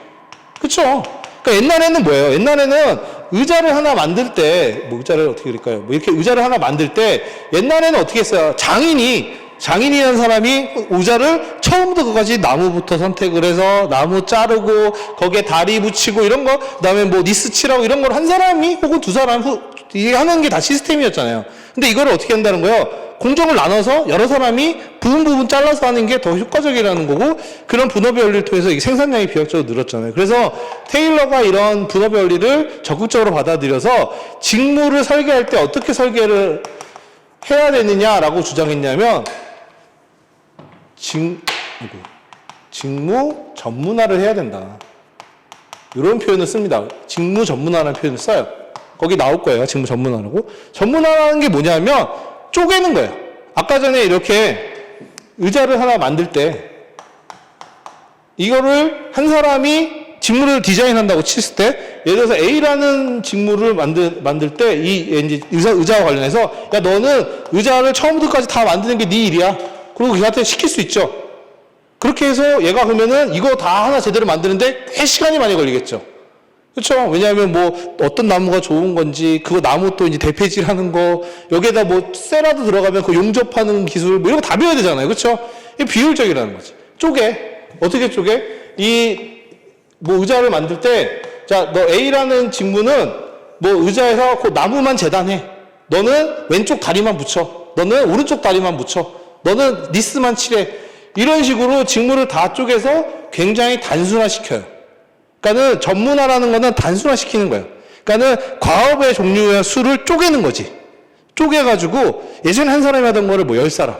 그렇죠? 그러니까 옛날에는 뭐예요? 옛날에는 의자를 하나 만들 때 뭐 의자를 어떻게 그릴까요? 뭐 이렇게 의자를 하나 만들 때 옛날에는 어떻게 했어요? 장인이라는 사람이 의자를 처음부터 끝까지 나무부터 선택을 해서 나무 자르고 거기에 다리 붙이고 이런 거 그다음에 뭐 니스 칠하고 이런 걸 한 사람이 혹은 두 사람 이게 하는 게 다 시스템이었잖아요. 근데 이거를 어떻게 한다는 거예요? 공정을 나눠서 여러 사람이 부분 잘라서 하는 게 더 효과적이라는 거고 그런 분업의 원리를 통해서 이 생산량이 비약적으로 늘었잖아요. 그래서 테일러가 이런 분업의 원리를 적극적으로 받아들여서 직무를 설계할 때 어떻게 설계를 해야 되느냐라고 주장했냐면 직무 전문화를 해야 된다. 이런 표현을 씁니다. 직무 전문화라는 표현을 써요. 거기 나올 거예요. 직무 전문화라고. 전문화라는 게 뭐냐면 쪼개는 거예요. 아까 전에 이렇게 의자를 하나 만들 때 이거를 한 사람이 직무를 디자인한다고 쳤을 때 예를 들어서 A라는 직무를 만들 때 이 의자와 관련해서 야 너는 의자를 처음부터까지 다 만드는 게 네 일이야. 그리고 걔한테 시킬 수 있죠. 그렇게 해서 얘가 그러면은 이거 다 하나 제대로 만드는데 꽤 시간이 많이 걸리겠죠. 그렇죠? 왜냐하면 뭐 어떤 나무가 좋은 건지 그거 나무 또 이제 대패질하는 거 여기에다 뭐 쇠라도 들어가면 그 용접하는 기술 뭐 이런 거 다 배워야 되잖아요. 그렇죠? 이게 비효율적이라는 거지. 어떻게 쪼개? 뭐 의자를 만들 때 자 너 A라는 직무는 뭐 의자에서 그 나무만 재단해. 너는 왼쪽 다리만 붙여. 너는 오른쪽 다리만 붙여. 너는 니스만 칠해. 이런 식으로 직무를 다 쪼개서 굉장히 단순화시켜요. 그러니까는 전문화라는 거는 단순화시키는 거예요. 그러니까는 과업의 종류와 수를 쪼개는 거지. 쪼개가지고 예전에 한 사람이 하던 거를 뭐 10사람,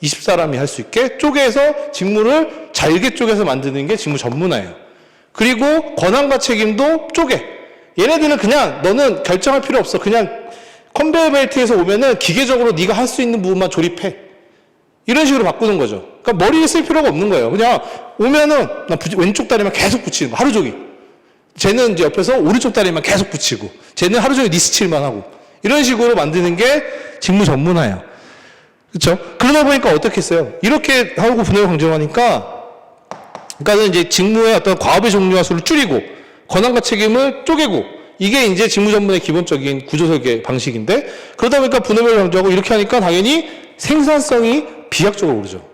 20사람이 할 수 있게 쪼개서 직무를 잘게 쪼개서 만드는 게 직무 전문화예요. 그리고 권한과 책임도 쪼개. 얘네들은 그냥 너는 결정할 필요 없어. 그냥 컨베이어 벨트에서 오면은 기계적으로 네가 할 수 있는 부분만 조립해. 이런 식으로 바꾸는 거죠. 그러니까 머리를 쓸 필요가 없는 거예요. 그냥 오면은 왼쪽 다리만 계속 붙이는 거, 하루 종일. 쟤는 이제 옆에서 오른쪽 다리만 계속 붙이고, 쟤는 하루 종일 니스칠만 하고, 이런 식으로 만드는 게 직무 전문화예요. 그렇죠? 그러다 보니까 어떻게 했어요? 이렇게 하고 분해를 강조하니까, 그러니까는 이제 직무의 어떤 과업의 종류와 수를 줄이고, 권한과 책임을 쪼개고, 이게 이제 직무 전문의 기본적인 구조 설계 방식인데, 그러다 보니까 분해를 강조하고 이렇게 하니까 당연히 생산성이 비약적으로 오르죠.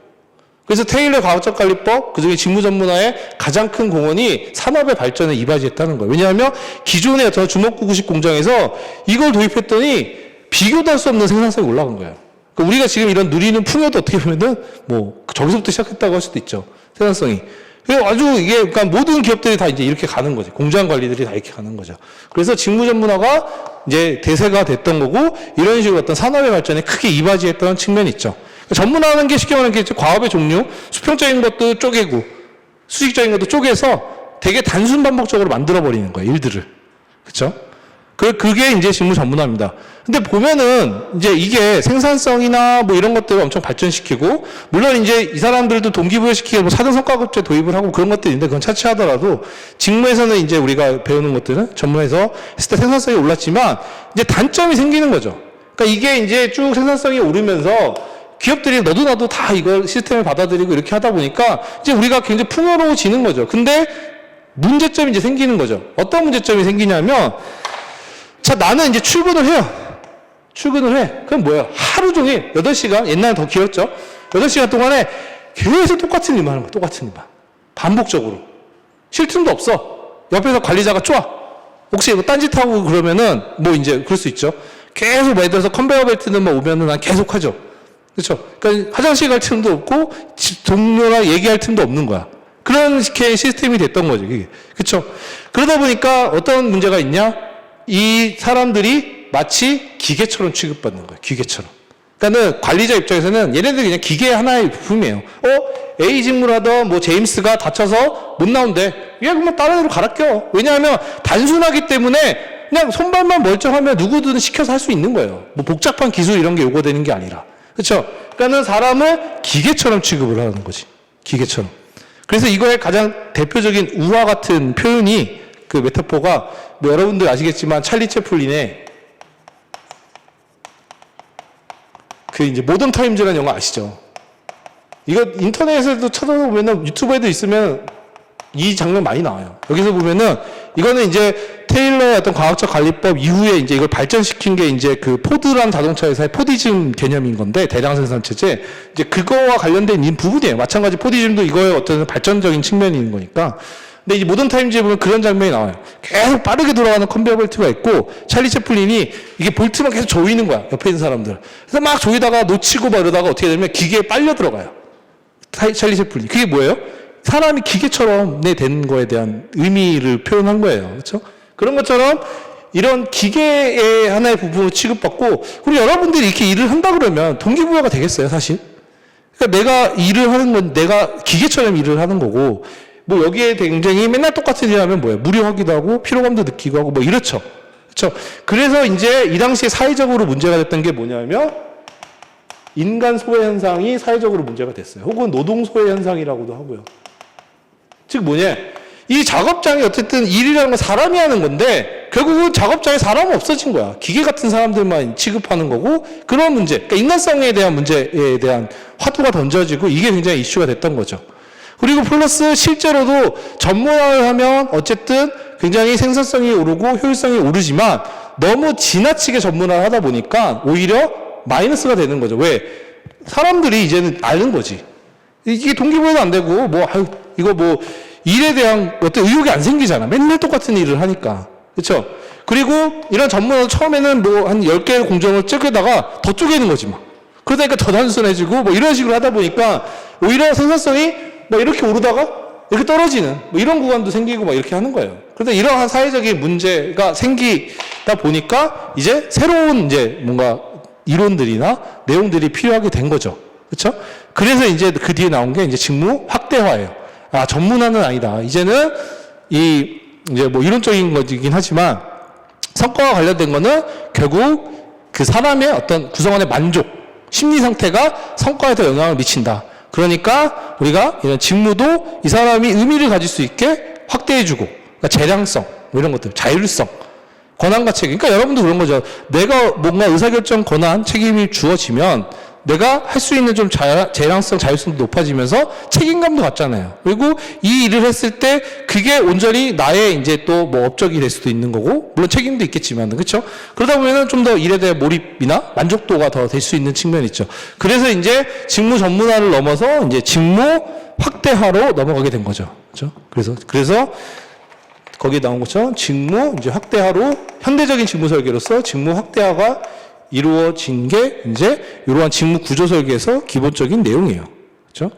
그래서 테일러 과학적 관리법, 그중에 직무 전문화의 가장 큰 공헌이 산업의 발전에 이바지했다는 거예요. 왜냐하면 기존의 어떤 주먹구구식 공장에서 이걸 도입했더니 비교도 할 수 없는 생산성이 올라간 거예요. 그러니까 우리가 지금 이런 누리는 풍요도 어떻게 보면은 뭐 저기서부터 시작했다고 할 수도 있죠. 생산성이. 그래서 아주 이게 그러니까 모든 기업들이 다 이제 이렇게 가는 거지. 공장 관리들이 다 이렇게 가는 거죠. 그래서 직무 전문화가 이제 대세가 됐던 거고 이런 식으로 어떤 산업의 발전에 크게 이바지했던 측면이 있죠. 전문화하는 게 쉽게 말하는 게 과업의 종류, 수평적인 것도 쪼개고 수직적인 것도 쪼개서 되게 단순 반복적으로 만들어버리는 거예요, 일들을. 그쵸? 그게 이제 직무 전문화입니다. 근데 보면은 이제 이게 생산성이나 뭐 이런 것들을 엄청 발전시키고, 물론 이제 이 사람들도 동기부여시키고 뭐 사전 성과급제 도입을 하고 그런 것들이 있는데 그건 차치하더라도 직무에서는 이제 우리가 배우는 것들은 전문화에서 했을 때 생산성이 올랐지만 이제 단점이 생기는 거죠. 그러니까 이게 이제 쭉 생산성이 오르면서 기업들이 너도 나도 다 이걸 시스템을 받아들이고 이렇게 하다 보니까 이제 우리가 굉장히 풍요로워지는 거죠. 근데 문제점이 이제 생기는 거죠. 어떤 문제점이 생기냐면, 자, 나는 이제 출근을 해요. 출근을 해. 그럼 뭐야? 하루 종일 8시간, 옛날엔 더 길었죠? 8시간 동안에 계속 똑같은 일만 하는 거야. 똑같은 일만. 반복적으로. 쉴 틈도 없어. 옆에서 관리자가 쪼아. 혹시 뭐 딴짓하고 그러면은 뭐 이제 그럴 수 있죠. 계속 뭐 예를 들어서 컨베이어 벨트는 뭐 오면은 난 계속 하죠. 그렇죠? 그러니까 화장실 갈 틈도 없고 동료랑 얘기할 틈도 없는 거야. 그런 식의 시스템이 됐던 거죠. 이게. 그렇죠? 그러다 보니까 어떤 문제가 있냐? 이 사람들이 마치 기계처럼 취급받는 거예요. 기계처럼. 그러니까는 관리자 입장에서는 얘네들 그냥 기계 하나의 부품이에요. A 직무를 하던 뭐 제임스가 다쳐서 못 나온대. 얘 그러면 다른 애로 갈아 껴. 왜냐하면 단순하기 때문에 그냥 손발만 멀쩡하면 누구든 시켜서 할 수 있는 거예요. 뭐 복잡한 기술 이런 게 요구되는 게 아니라. 그렇죠? 그러니까는 사람을 기계처럼 취급을 하는 거지. 기계처럼. 그래서 이거의 가장 대표적인 우화 같은 표현이 그 메타포가 뭐 여러분들 아시겠지만 찰리 채플린의 그 이제 모던 타임즈라는 영화 아시죠? 이거 인터넷에도 찾아보면은 유튜브에도 있으면 이 장면 많이 나와요. 여기서 보면은 이거는 이제 테일러의 어떤 과학적 관리법 이후에 이제 이걸 발전시킨 게 이제 그 포드라는 자동차 회사의 포디즘 개념인 건데 대량 생산 체제 이제 그거와 관련된 부분이에요. 마찬가지 포디즘도 이거의 어떤 발전적인 측면인 거니까. 근데 이제 모던 타임즈에 보면 그런 장면이 나와요. 계속 빠르게 돌아가는 컨베이어 벨트가 있고 찰리 채플린이 이게 볼트만 계속 조이는 거야. 옆에 있는 사람들. 그래서 막 조이다가 놓치고 막 이러다가 어떻게 되면 기계에 빨려 들어가요. 찰리 채플린. 그게 뭐예요? 사람이 기계처럼 된 거에 대한 의미를 표현한 거예요. 그렇죠? 그런 것처럼 이런 기계의 하나의 부분을 취급받고, 그리고 여러분들이 이렇게 일을 한다 그러면 동기부여가 되겠어요, 사실? 그러니까 내가 일을 하는 건 내가 기계처럼 일을 하는 거고, 뭐 여기에 굉장히 맨날 똑같은 일 하면 뭐예요? 무료하기도 하고, 피로감도 느끼고 하고, 뭐 이렇죠. 그렇죠? 그래서 이제 이 당시에 사회적으로 문제가 됐던 게 뭐냐면, 인간 소외 현상이 사회적으로 문제가 됐어요. 혹은 노동 소외 현상이라고도 하고요. 즉 뭐냐? 이 작업장이 어쨌든 일이라는 건 사람이 하는 건데 결국은 작업장에 사람은 없어진 거야. 기계 같은 사람들만 취급하는 거고 그런 문제, 그러니까 인간성에 대한 문제에 대한 화두가 던져지고 이게 굉장히 이슈가 됐던 거죠. 그리고 플러스 실제로도 전문화를 하면 어쨌든 굉장히 생산성이 오르고 효율성이 오르지만 너무 지나치게 전문화를 하다 보니까 오히려 마이너스가 되는 거죠. 왜? 사람들이 이제는 아는 거지. 이게 동기부여도 안 되고 뭐 이거 뭐 일에 대한 어떤 의욕이 안 생기잖아. 맨날 똑같은 일을 하니까. 그렇죠? 그리고 이런 전문화도 처음에는 뭐 한 10개의 공정을 쪼개다가 더 쪼개는 거지 막. 그러다 보니까 더 단순해지고 뭐 이런 식으로 하다 보니까 오히려 생산성이 뭐 이렇게 오르다가 이렇게 떨어지는 뭐 이런 구간도 생기고 막 이렇게 하는 거예요. 그런데 이러한 사회적인 문제가 생기다 보니까 이제 새로운 이제 뭔가 이론들이나 내용들이 필요하게 된 거죠. 그렇죠? 그래서 이제 그 뒤에 나온 게 이제 직무 확대화예요. 아, 전문화는 아니다. 이제는 이제 뭐 이론적인 거긴 하지만 성과와 관련된 거는 결국 그 사람의 어떤 구성원의 만족, 심리 상태가 성과에 더 영향을 미친다. 그러니까 우리가 이런 직무도 이 사람이 의미를 가질 수 있게 확대해주고, 그러니까 재량성, 뭐 이런 것들, 자율성, 권한과 책임. 그러니까 여러분도 그런 거죠. 내가 뭔가 의사결정 권한, 책임이 주어지면 내가 할 수 있는 좀 재량성, 자율성도 높아지면서 책임감도 갖잖아요. 그리고 이 일을 했을 때 그게 온전히 나의 이제 또 뭐 업적이 될 수도 있는 거고, 물론 책임도 있겠지만, 그렇죠? 그러다 보면은 좀 더 일에 대한 몰입이나 만족도가 더 될 수 있는 측면이 있죠. 그래서 이제 직무 전문화를 넘어서 이제 직무 확대화로 넘어가게 된 거죠. 그렇죠? 그래서 거기에 나온 것처럼 직무 이제 확대화로 현대적인 직무 설계로서 직무 확대화가 이루어진 게 이제 이러한 직무 구조 설계에서 기본적인 내용이에요. 그렇죠?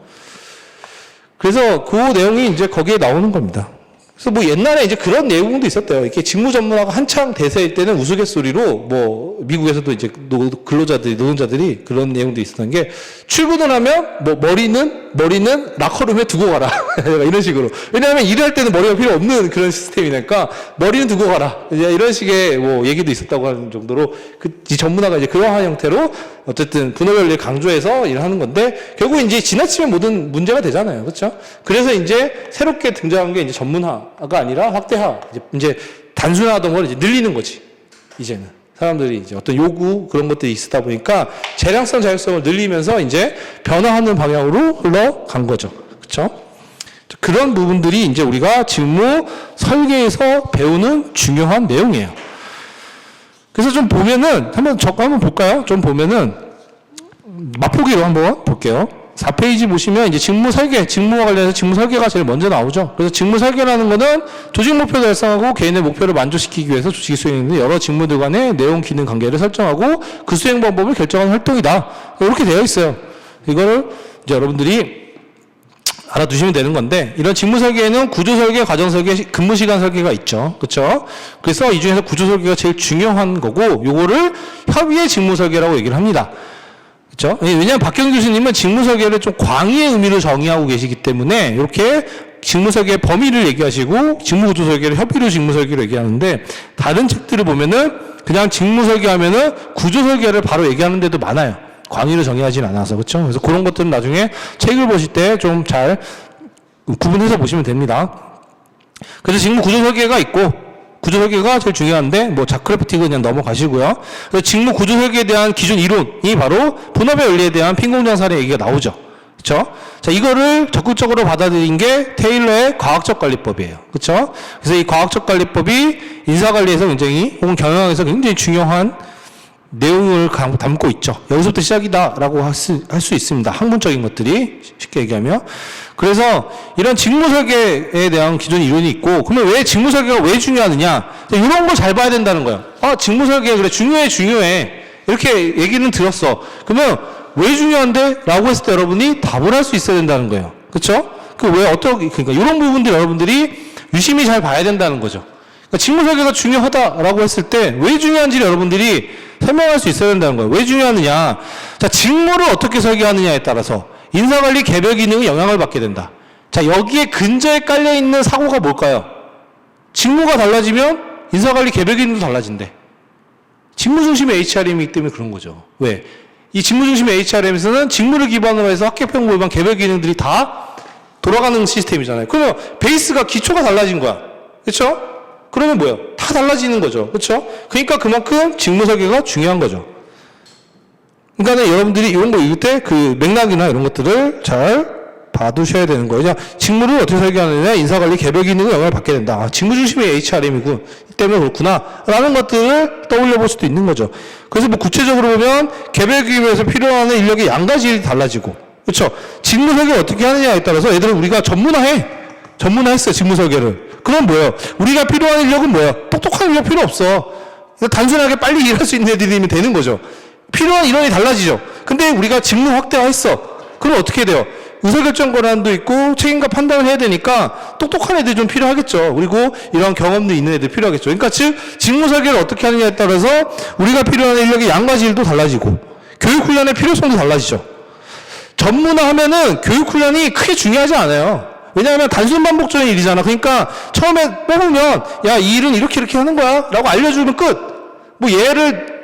그래서 그 내용이 이제 거기에 나오는 겁니다. 그래서 뭐 옛날에 이제 그런 내용도 있었대요. 이렇게 직무 전문화가 한창 대세일 때는 우스갯소리로 뭐 미국에서도 이제 노동자들이 그런 내용도 있었던 게 출근을 하면 뭐 머리는 락커룸에 두고 가라. 이런 식으로. 왜냐하면 일할 때는 머리가 필요 없는 그런 시스템이니까 머리는 두고 가라. 이제 이런 식의 뭐 얘기도 있었다고 하는 정도로 이 전문화가 이제 그러한 형태로 어쨌든 분업연리를 강조해서 일을 하는 건데 결국 이제 지나치면 모든 문제가 되잖아요. 그렇죠? 그래서 이제 새롭게 등장한 게 이제 전문화가 아니라 확대화. 이제 단순화하던 걸 이제 늘리는 거지. 이제는. 사람들이 이제 어떤 요구 그런 것들이 있다 보니까 재량성, 자율성을 늘리면서 이제 변화하는 방향으로 흘러간 거죠. 그렇죠? 그런 부분들이 이제 우리가 직무 설계에서 배우는 중요한 내용이에요. 그래서 좀 보면은 한번 볼까요? 좀 보면은 맛보기로 한번 볼게요. 4페이지 보시면 이제 직무 설계, 직무와 관련해서 직무 설계가 제일 먼저 나오죠. 그래서 직무 설계라는 거는 조직 목표를 달성하고 개인의 목표를 만족시키기 위해서 조직이 수행하는 여러 직무들 간의 내용, 기능, 관계를 설정하고 그 수행 방법을 결정하는 활동이다. 이렇게 되어 있어요. 이거를 이제 여러분들이 알아두시면 되는 건데, 이런 직무 설계에는 구조 설계, 과정 설계, 근무 시간 설계가 있죠. 그렇죠? 그래서 이 중에서 구조 설계가 제일 중요한 거고, 요거를 협의의 직무 설계라고 얘기를 합니다. 그렇죠? 왜냐하면 박경 교수님은 직무 설계를 좀 광의의 의미로 정의하고 계시기 때문에 이렇게 직무 설계의 범위를 얘기하시고 직무 구조 설계를 협의로 직무 설계로 얘기하는데, 다른 책들을 보면은 그냥 직무 설계하면은 구조 설계를 바로 얘기하는 데도 많아요. 광의로 정의하진 않아서. 그렇죠? 그래서 그런 것들은 나중에 책을 보실 때 좀 잘 구분해서 보시면 됩니다. 그래서 직무 구조 설계가 있고, 구조 설계가 제일 중요한데 뭐 자크래프틱은 그냥 넘어가시고요. 그래서 직무 구조 설계에 대한 기존 이론이 바로 본업의 원리에 대한 핀공장 사례 얘기가 나오죠. 그렇죠? 자, 이거를 적극적으로 받아들인 게 테일러의 과학적 관리법이에요. 그렇죠? 그래서 이 과학적 관리법이 인사관리에서 굉장히 혹은 경영에서 굉장히 중요한 내용을 담고 있죠. 여기서부터 시작이다라고 할 수 있습니다. 학문적인 것들이 쉽게 얘기하면. 그래서 이런 직무 설계에 대한 기존 이론이 있고, 그러면 왜 직무 설계가 왜 중요하느냐? 이런 걸 잘 봐야 된다는 거예요. 아, 직무 설계 그래 중요해. 이렇게 얘기는 들었어. 그러면 왜 중요한데? 라고 했을 때 여러분이 답을 할 수 있어야 된다는 거예요. 그렇죠? 그러니까 이런 부분들 여러분들이 유심히 잘 봐야 된다는 거죠. 그러니까 직무 설계가 중요하다라고 했을 때 왜 중요한지를 여러분들이 설명할 수 있어야 된다는 거예요. 왜 중요하느냐? 자, 직무를 어떻게 설계하느냐에 따라서 인사관리 개별 기능이 영향을 받게 된다. 자, 여기에 근저에 깔려 있는 사고가 뭘까요? 직무가 달라지면 인사관리 개별 기능도 달라진대. 직무 중심의 HRM이기 때문에 그런 거죠. 왜? 이 직무 중심의 HRM에서는 직무를 기반으로 해서 학계평 모의반 개별 기능들이 다 돌아가는 시스템이잖아요. 그러면 베이스가 기초가 달라진 거야. 그렇죠? 그러면 뭐예요? 다 달라지는 거죠. 그렇죠? 그러니까 그만큼 직무 설계가 중요한 거죠. 그러니까 여러분들이 이런 거 읽을 때 그 맥락이나 이런 것들을 잘 봐두셔야 되는 거예요. 직무를 어떻게 설계하느냐, 인사관리 개별 기능을 영향을 받게 된다. 아, 직무 중심의 HRM이고 때문에 그렇구나 라는 것들을 떠올려 볼 수도 있는 거죠. 그래서 뭐 구체적으로 보면 개별 기능에서 필요한 인력의 양가질이 달라지고, 그렇죠? 직무 설계를 어떻게 하느냐에 따라서 얘들은 우리가 전문화했어요, 직무 설계를. 그럼 뭐예요? 우리가 필요한 인력은 뭐예요? 똑똑한 인력 필요 없어. 단순하게 빨리 일할 수 있는 애들이면 되는 거죠. 필요한 인원이 달라지죠. 근데 우리가 직무 확대화했어. 그럼 어떻게 돼요? 의사결정 권한도 있고 책임과 판단을 해야 되니까 똑똑한 애들이 좀 필요하겠죠. 그리고 이런 경험도 있는 애들이 필요하겠죠. 그러니까 즉 직무 설계를 어떻게 하느냐에 따라서 우리가 필요한 인력의 양과 질도 달라지고 교육훈련의 필요성도 달라지죠. 전문화하면은 교육훈련이 크게 중요하지 않아요. 왜냐하면 단순 반복적인 일이잖아. 그러니까 처음에 뽑으면 야, 이 일은 이렇게 하는 거야 라고 알려주면 끝. 뭐 얘를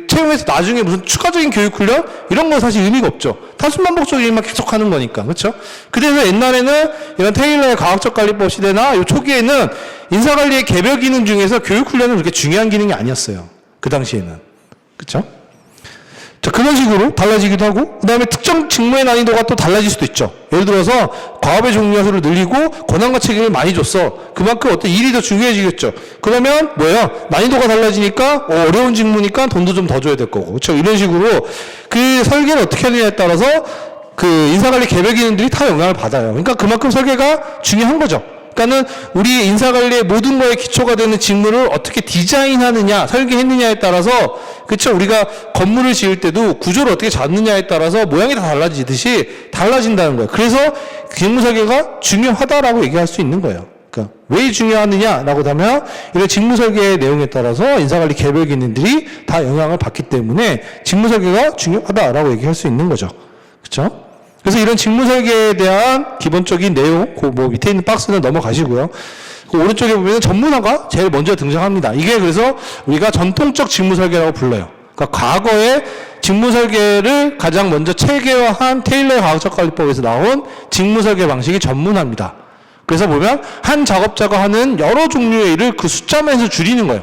채용해서 나중에 무슨 추가적인 교육훈련 이런 건 사실 의미가 없죠. 단순 반복적인 일만 계속 하는 거니까. 그렇죠? 그래서 옛날에는 이런 테일러의 과학적 관리법 시대나 요 초기에는 인사관리의 개별 기능 중에서 교육훈련은 그렇게 중요한 기능이 아니었어요. 그 당시에는. 그렇죠? 자, 그런 식으로 달라지기도 하고, 그 다음에 특정 직무의 난이도가 또 달라질 수도 있죠. 예를 들어서, 과업의 종류와 수를 늘리고, 권한과 책임을 많이 줬어. 그만큼 어떤 일이 더 중요해지겠죠. 그러면, 뭐예요? 난이도가 달라지니까, 어려운 직무니까 돈도 좀 더 줘야 될 거고. 그렇죠? 이런 식으로, 그 설계를 어떻게 하느냐에 따라서, 그 인사관리 개별 기능들이 다 영향을 받아요. 그러니까 그만큼 설계가 중요한 거죠. 그러니까는 우리 인사관리의 모든 거에 기초가 되는 직무를 어떻게 디자인하느냐, 설계했느냐에 따라서, 그쵸? 우리가 건물을 지을 때도 구조를 어떻게 잡느냐에 따라서 모양이 다 달라지듯이 달라진다는 거예요. 그래서 직무 설계가 중요하다라고 얘기할 수 있는 거예요. 그러니까 왜 중요하느냐라고 하면 이런 직무 설계의 내용에 따라서 인사관리 개별 기능들이 다 영향을 받기 때문에 직무 설계가 중요하다라고 얘기할 수 있는 거죠. 그쵸? 그래서 이런 직무 설계에 대한 기본적인 내용, 그 뭐 밑에 있는 박스는 넘어가시고요. 그 오른쪽에 보면 전문화가 제일 먼저 등장합니다. 이게 그래서 우리가 전통적 직무 설계라고 불러요. 그러니까 과거에 직무 설계를 가장 먼저 체계화한 테일러의 과학적 관리법에서 나온 직무 설계 방식이 전문화입니다. 그래서 보면 한 작업자가 하는 여러 종류의 일을 그 숫자만에서 줄이는 거예요.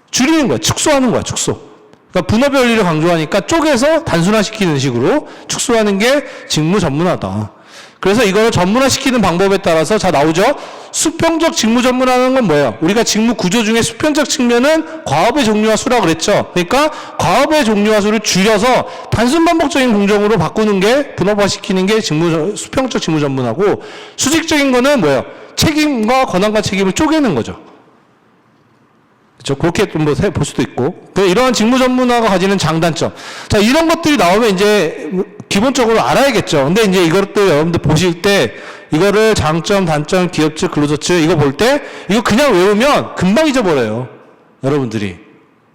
줄이는 거예요. 축소하는 거야, 축소. 그러니까 분업의 원리를 강조하니까 쪼개서 단순화시키는 식으로 축소하는 게 직무 전문화다. 그래서 이거를 전문화시키는 방법에 따라서 자 나오죠. 수평적 직무 전문화는 건 뭐예요? 우리가 직무 구조 중에 수평적 측면은 과업의 종류와 수라고 그랬죠. 그러니까 과업의 종류와 수를 줄여서 단순 반복적인 공정으로 바꾸는 게 분업화시키는 게 수평적 직무 전문화고, 수직적인 거는 뭐예요? 책임과 권한과 책임을 쪼개는 거죠. 그렇죠? 그렇게 좀 볼 수도 있고. 이러한 직무 전문화가 가지는 장단점. 자, 이런 것들이 나오면 이제 기본적으로 알아야겠죠. 근데 이제 이것들 여러분들 보실 때 이거를 장점, 단점, 기업 측, 근로자 측 이거 볼 때 이거 그냥 외우면 금방 잊어버려요. 여러분들이.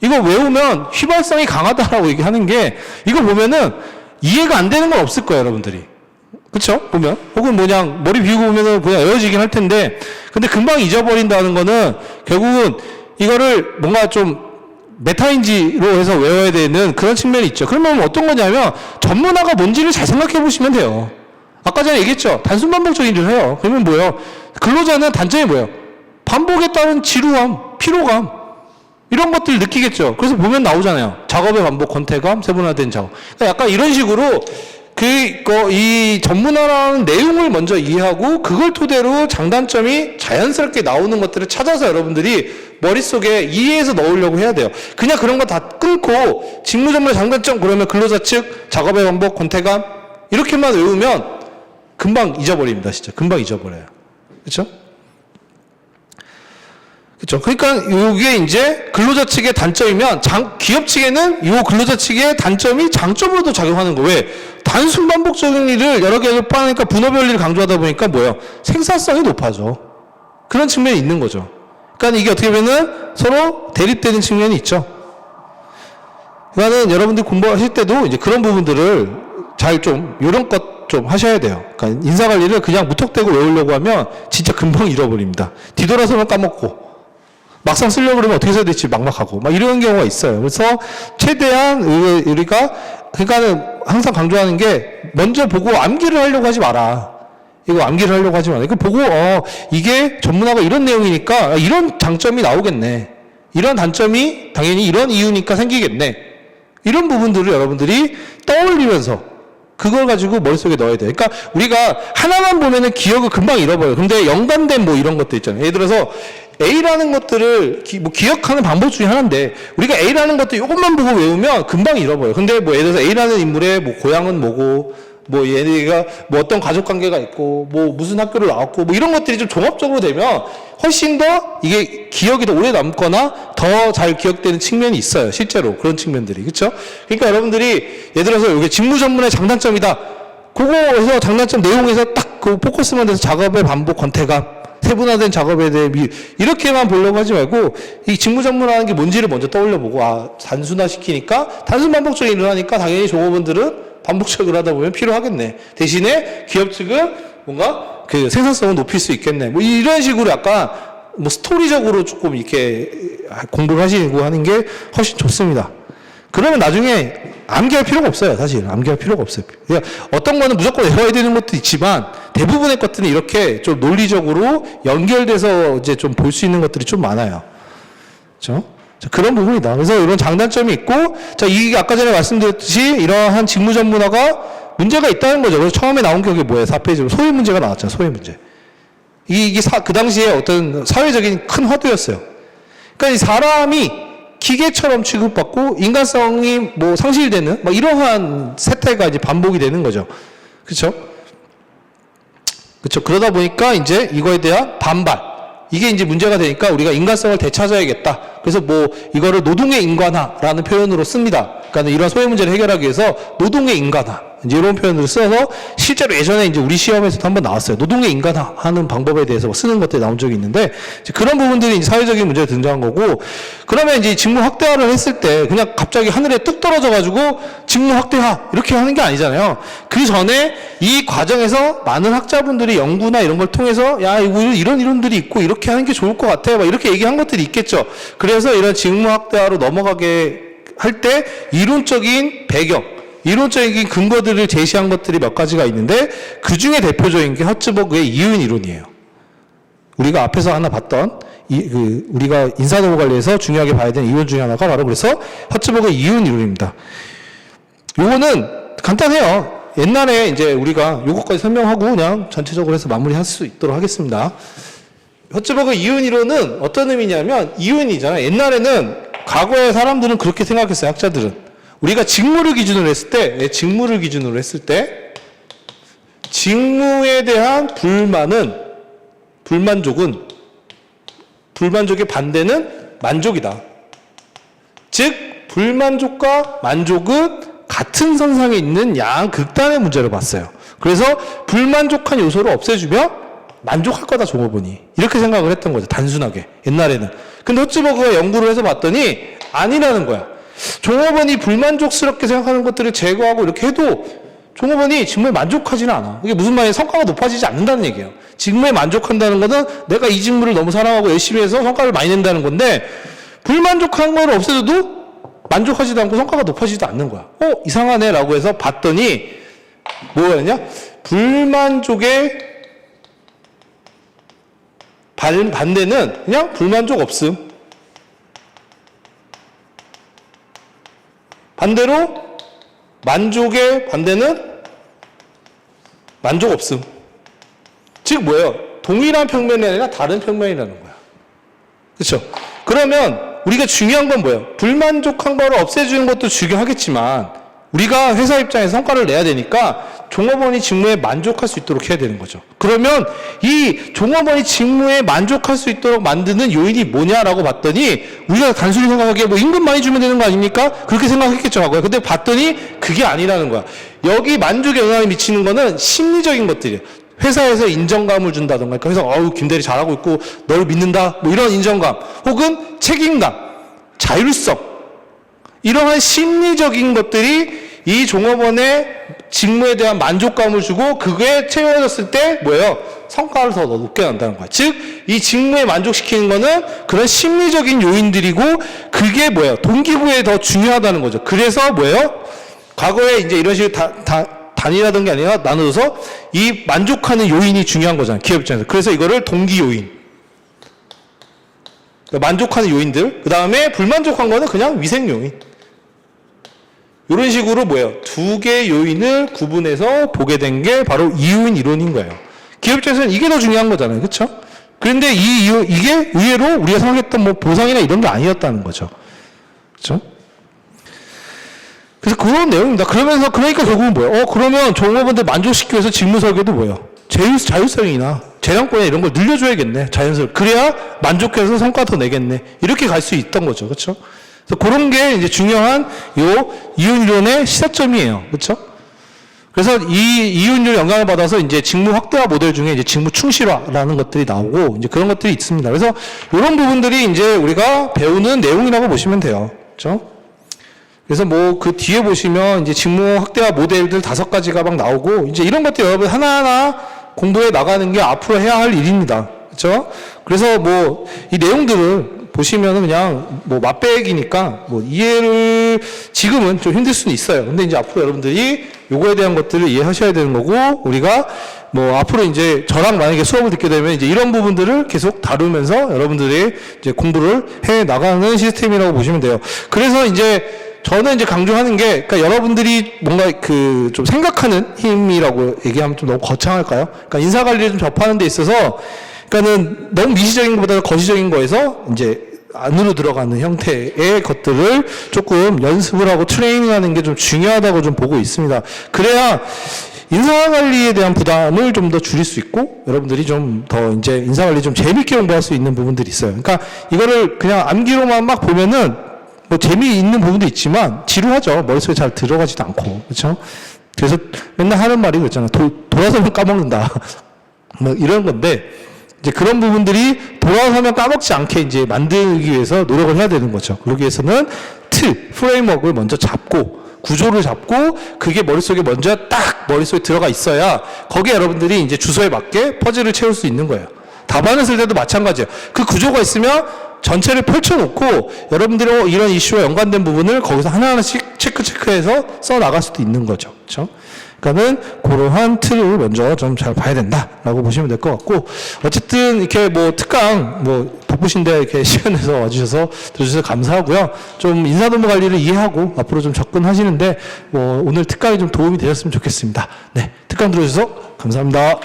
이거 외우면 휘발성이 강하다라고 얘기하는 게 이거 보면은 이해가 안 되는 건 없을 거예요, 여러분들이. 그쵸? 보면. 혹은 그냥 머리 비우고 보면은 그냥 외워지긴 할 텐데 근데 금방 잊어버린다는 거는 결국은 이거를 뭔가 좀 메타인지로 해서 외워야 되는 그런 측면이 있죠. 그러면 어떤 거냐면 전문화가 뭔지를 잘 생각해 보시면 돼요. 아까 전에 얘기했죠. 단순 반복적인 일을 해요. 그러면 뭐예요? 근로자는 단점이 뭐예요? 반복에 따른 지루함, 피로감 이런 것들을 느끼겠죠. 그래서 보면 나오잖아요. 작업의 반복, 권태감, 세분화된 작업. 그러니까 약간 이런 식으로 이 전문화라는 내용을 먼저 이해하고 그걸 토대로 장단점이 자연스럽게 나오는 것들을 찾아서 여러분들이 머릿속에 이해해서 넣으려고 해야 돼요. 그냥 그런 거 다 끊고 직무 전문의 장단점 그러면 근로자 측, 작업의 반복, 권태감 이렇게만 외우면 금방 잊어버립니다. 진짜 금방 잊어버려요. 그렇죠? 그렇죠. 그러니까 이게 이제 근로자 측의 단점이면 기업 측에는 이 근로자 측의 단점이 장점으로도 작용하는 거예요. 왜? 단순 반복적인 일을 여러 개를 빠니까 분업의 원리를 강조하다 보니까 뭐예요? 생산성이 높아져. 그런 측면이 있는 거죠. 그러니까 이게 어떻게 보면은 서로 대립되는 측면이 있죠. 그러니까는 여러분들이 공부하실 때도 이제 그런 부분들을 잘 좀 요런 것 좀 하셔야 돼요. 그러니까 인사관리를 그냥 무턱대고 외우려고 하면 진짜 금방 잃어버립니다. 뒤돌아서는 까먹고 막상 쓰려고 그러면 어떻게 써야 될지 막막하고 막 이런 경우가 있어요. 그래서 최대한 우리가 그러니까는 항상 강조하는 게 먼저 보고 암기를 하려고 하지 마라. 이거 암기를 하려고 하지 마라. 이거 보고 이게 전문화가 이런 내용이니까 이런 장점이 나오겠네. 이런 단점이 당연히 이런 이유니까 생기겠네. 이런 부분들을 여러분들이 떠올리면서 그걸 가지고 머릿속에 넣어야 돼요. 그러니까 우리가 하나만 보면은 기억을 금방 잃어버려요. 근데 연관된 뭐 이런 것도 있잖아요. 예를 들어서 A라는 것들을 기억하는 방법 중에 하나인데 우리가 A라는 것도 이것만 보고 외우면 금방 잃어버려요. 근데 뭐 예를 들어서 A라는 인물의 뭐 고향은 뭐고 뭐 얘네가 뭐 어떤 가족 관계가 있고 뭐 무슨 학교를 나왔고 뭐 이런 것들이 좀 종합적으로 되면 훨씬 더 이게 기억이 더 오래 남거나 더 잘 기억되는 측면이 있어요. 실제로 그런 측면들이. 그렇죠? 그러니까 여러분들이 예를 들어서 이게 직무 전문의 장단점이다. 그거에서 장단점 내용에서 딱 그 포커스만 돼서 작업의 반복, 권태감, 세분화된 작업에 대해 이렇게만 보려고 하지 말고 이 직무전문화라는 게 뭔지를 먼저 떠올려보고, 아, 단순화시키니까 단순 반복적인 일을 하니까 당연히 종업원들은 반복적으로 하다 보면 필요하겠네. 대신에 기업 측은 뭔가 그 생산성을 높일 수 있겠네. 뭐 이런 식으로 약간 뭐 스토리적으로 조금 이렇게 공부를 하시고 하는 게 훨씬 좋습니다. 그러면 나중에 암기할 필요가 없어요. 사실 암기할 필요가 없어요. 그러니까 어떤 거는 무조건 외워야 되는 것도 있지만 대부분의 것들은 이렇게 좀 논리적으로 연결돼서 이제 좀 볼 수 있는 것들이 좀 많아요. 그렇죠? 자, 그런 부분이다. 그래서 이런 장단점이 있고, 자, 이게 아까 전에 말씀드렸듯이 이러한 직무 전문화가 문제가 있다는 거죠. 그래서 처음에 나온 게 뭐예요? 4페이지로 소외 문제가 나왔잖아요. 소외 문제. 이게 그 당시에 어떤 사회적인 큰 화두였어요. 그러니까 이 사람이 기계처럼 취급받고 인간성이 뭐 상실되는 막 이러한 세태가 이제 반복이 되는 거죠. 그렇죠? 그렇죠. 그러다 보니까 이제 이거에 대한 반발, 이게 이제 문제가 되니까 우리가 인간성을 되찾아야겠다. 그래서 뭐 이거를 노동의 인간화라는 표현으로 씁니다. 그러니까 이런 소외 문제를 해결하기 위해서 노동의 인간화, 이제 이런 표현을 써서 실제로 예전에 이제 우리 시험에서도 한번 나왔어요. 노동의 인간화하는 방법에 대해서 쓰는 것들이 나온 적이 있는데, 그런 부분들이 이제 사회적인 문제가 등장한 거고, 그러면 이제 직무 확대화를 했을 때 그냥 갑자기 하늘에 뚝 떨어져가지고 직무 확대화 이렇게 하는 게 아니잖아요. 그 전에 이 과정에서 많은 학자분들이 연구나 이런 걸 통해서 야, 이거 이런 이론들이 있고 이렇게 하는 게 좋을 것 같아, 막 이렇게 얘기한 것들이 있겠죠. 그래서 이런 직무 확대화로 넘어가게 할 때 이론적인 배경, 이론적인 근거들을 제시한 것들이 몇 가지가 있는데, 그 중에 대표적인 게 허츠버그의 이윤 이론이에요. 우리가 앞에서 하나 봤던 우리가 인사노무 관리에서 중요하게 봐야 되는 이론 중에 하나가 바로 그래서 허츠버그의 이윤 이론입니다. 요거는 간단해요. 옛날에 이제 우리가 요것까지 설명하고 그냥 전체적으로 해서 마무리할 수 있도록 하겠습니다. 허츠버그 이윤 이론은 어떤 의미냐면, 이윤이잖아요. 옛날에는 과거의 사람들은 그렇게 생각했어요. 학자들은. 우리가 직무를 기준으로 했을 때, 직무에 대한 불만족의 반대는 만족이다. 즉, 불만족과 만족은 같은 선상에 있는 양극단의 문제로 봤어요. 그래서 불만족한 요소를 없애주면 만족할 거다, 종업원이. 이렇게 생각을 했던 거죠. 단순하게. 옛날에는. 근데 허츠버그가 연구를 해서 봤더니 아니라는 거야. 종업원이 불만족스럽게 생각하는 것들을 제거하고 이렇게 해도 종업원이 직무에 만족하지는 않아. 이게 무슨 말이에요? 성과가 높아지지 않는다는 얘기예요. 직무에 만족한다는 것은 내가 이 직무를 너무 사랑하고 열심히 해서 성과를 많이 낸다는 건데, 불만족한 걸 없애줘도 만족하지도 않고 성과가 높아지지도 않는 거야. 이상하네 라고 해서 봤더니 뭐였냐? 불만족의 반대는 그냥 불만족 없음. 반대로 만족의 반대는 만족 없음. 즉 뭐예요? 동일한 평면이 아니라 다른 평면이라는 거야. 그렇죠? 그러면 우리가 중요한 건 뭐예요? 불만족한 거를 없애주는 것도 중요하겠지만 우리가 회사 입장에서 성과를 내야 되니까 종업원이 직무에 만족할 수 있도록 해야 되는 거죠. 그러면 이 종업원이 직무에 만족할 수 있도록 만드는 요인이 뭐냐라고 봤더니, 우리가 단순히 생각하기에 뭐 임금 많이 주면 되는 거 아닙니까? 그렇게 생각했겠죠, 하고요. 근데 봤더니 그게 아니라는 거야. 여기 만족에 영향을 미치는 거는 심리적인 것들이에요. 회사에서 인정감을 준다던가, 그러니까 회사, 김대리 잘하고 있고 너를 믿는다, 뭐 이런 인정감, 혹은 책임감, 자율성, 이러한 심리적인 것들이 이 종업원의 직무에 대한 만족감을 주고, 그게 채워졌을 때 뭐예요? 성과를 더 높게 난다는 거야. 즉, 이 직무에 만족시키는 거는 그런 심리적인 요인들이고, 그게 뭐예요? 동기부여에 더 중요하다는 거죠. 그래서 뭐예요? 과거에 이제 이런 식으로 단일화된 게 아니라 나눠서 이 만족하는 요인이 중요한 거잖아요. 기업 입장에서. 그래서 이거를 동기 요인. 그러니까 만족하는 요인들. 그 다음에 불만족한 거는 그냥 위생 요인. 이런 식으로 뭐예요? 두 개의 요인을 구분해서 보게 된 게 바로 이윤 이론인 거예요. 기업 입장에서는 이게 더 중요한 거잖아요. 그렇죠? 그런데 이게 의외로 우리가 생각했던 뭐 보상이나 이런 게 아니었다는 거죠. 그렇죠? 그래서 그런 내용입니다. 그러니까 결국은 뭐예요? 그러면 종업원들 만족시키기 위해서 직무 설계도 뭐예요? 자율성이나 재량권이나 이런 걸 늘려줘야겠네. 자연스럽게. 그래야 만족해서 성과 더 내겠네. 이렇게 갈 수 있던 거죠. 그렇죠? 그래서 그런 게 이제 중요한 이윤 이론의 시사점이에요. 그렇죠? 그래서 이 이윤율 영향을 받아서 이제 직무 확대화 모델 중에 이제 직무 충실화라는 것들이 나오고 이제 그런 것들이 있습니다. 그래서 이런 부분들이 이제 우리가 배우는 내용이라고 보시면 돼요. 그렇죠? 그래서 뭐 그 뒤에 보시면 이제 직무 확대화 모델들 5가지가 막 나오고 이제 이런 것들 여러분 하나하나 공부해 나가는 게 앞으로 해야 할 일입니다. 그렇죠? 그래서 뭐 이 내용들을 보시면은 그냥 뭐 맛배기니까 뭐 이해를 지금은 좀 힘들 수는 있어요. 근데 이제 앞으로 여러분들이 요거에 대한 것들을 이해하셔야 되는 거고 우리가 뭐 앞으로 이제 저랑 만약에 수업을 듣게 되면 이제 이런 부분들을 계속 다루면서 여러분들이 이제 공부를 해 나가는 시스템이라고 보시면 돼요. 그래서 이제 저는 이제 강조하는 게, 그러니까 여러분들이 뭔가 그 좀 생각하는 힘이라고 얘기하면 좀 너무 거창할까요? 그러니까 인사관리를 좀 접하는 데 있어서, 그러니까는 너무 미시적인 것보다 거시적인 거에서 이제 안으로 들어가는 형태의 것들을 조금 연습을 하고 트레이닝하는 게 좀 중요하다고 좀 보고 있습니다. 그래야 인사관리에 대한 부담을 좀 더 줄일 수 있고, 여러분들이 좀 더 이제 인사관리 좀 재밌게 공부할 수 있는 부분들이 있어요. 그러니까 이거를 그냥 암기로만 막 보면은 뭐 재미있는 부분도 있지만 지루하죠. 머릿속에 잘 들어가지도 않고. 그렇죠? 그래서 맨날 하는 말이 그랬잖아요. 돌아서면 까먹는다. 뭐 이런 건데 이제 그런 부분들이 돌아서면 까먹지 않게 이제 만들기 위해서 노력을 해야 되는 거죠. 그러기 위해서는 프레임워크를 먼저 잡고 구조를 잡고 그게 머릿속에 먼저 딱 머릿속에 들어가 있어야 거기에 여러분들이 이제 주소에 맞게 퍼즐을 채울 수 있는 거예요. 답안을 쓸 때도 마찬가지예요. 그 구조가 있으면 전체를 펼쳐놓고 여러분들이 이런 이슈와 연관된 부분을 거기서 하나하나씩 체크해서 써 나갈 수도 있는 거죠. 그렇죠? 그러니까는 그러한 틀을 먼저 좀 잘 봐야 된다라고 보시면 될 것 같고, 어쨌든 이렇게 뭐 특강 뭐 바쁘신데 이렇게 시간 내서 와주셔서 들어주셔서 감사하고요. 좀 인사동무 관리를 이해하고 앞으로 좀 접근하시는데 뭐 오늘 특강이 좀 도움이 되셨으면 좋겠습니다. 네, 특강 들어주셔서 감사합니다.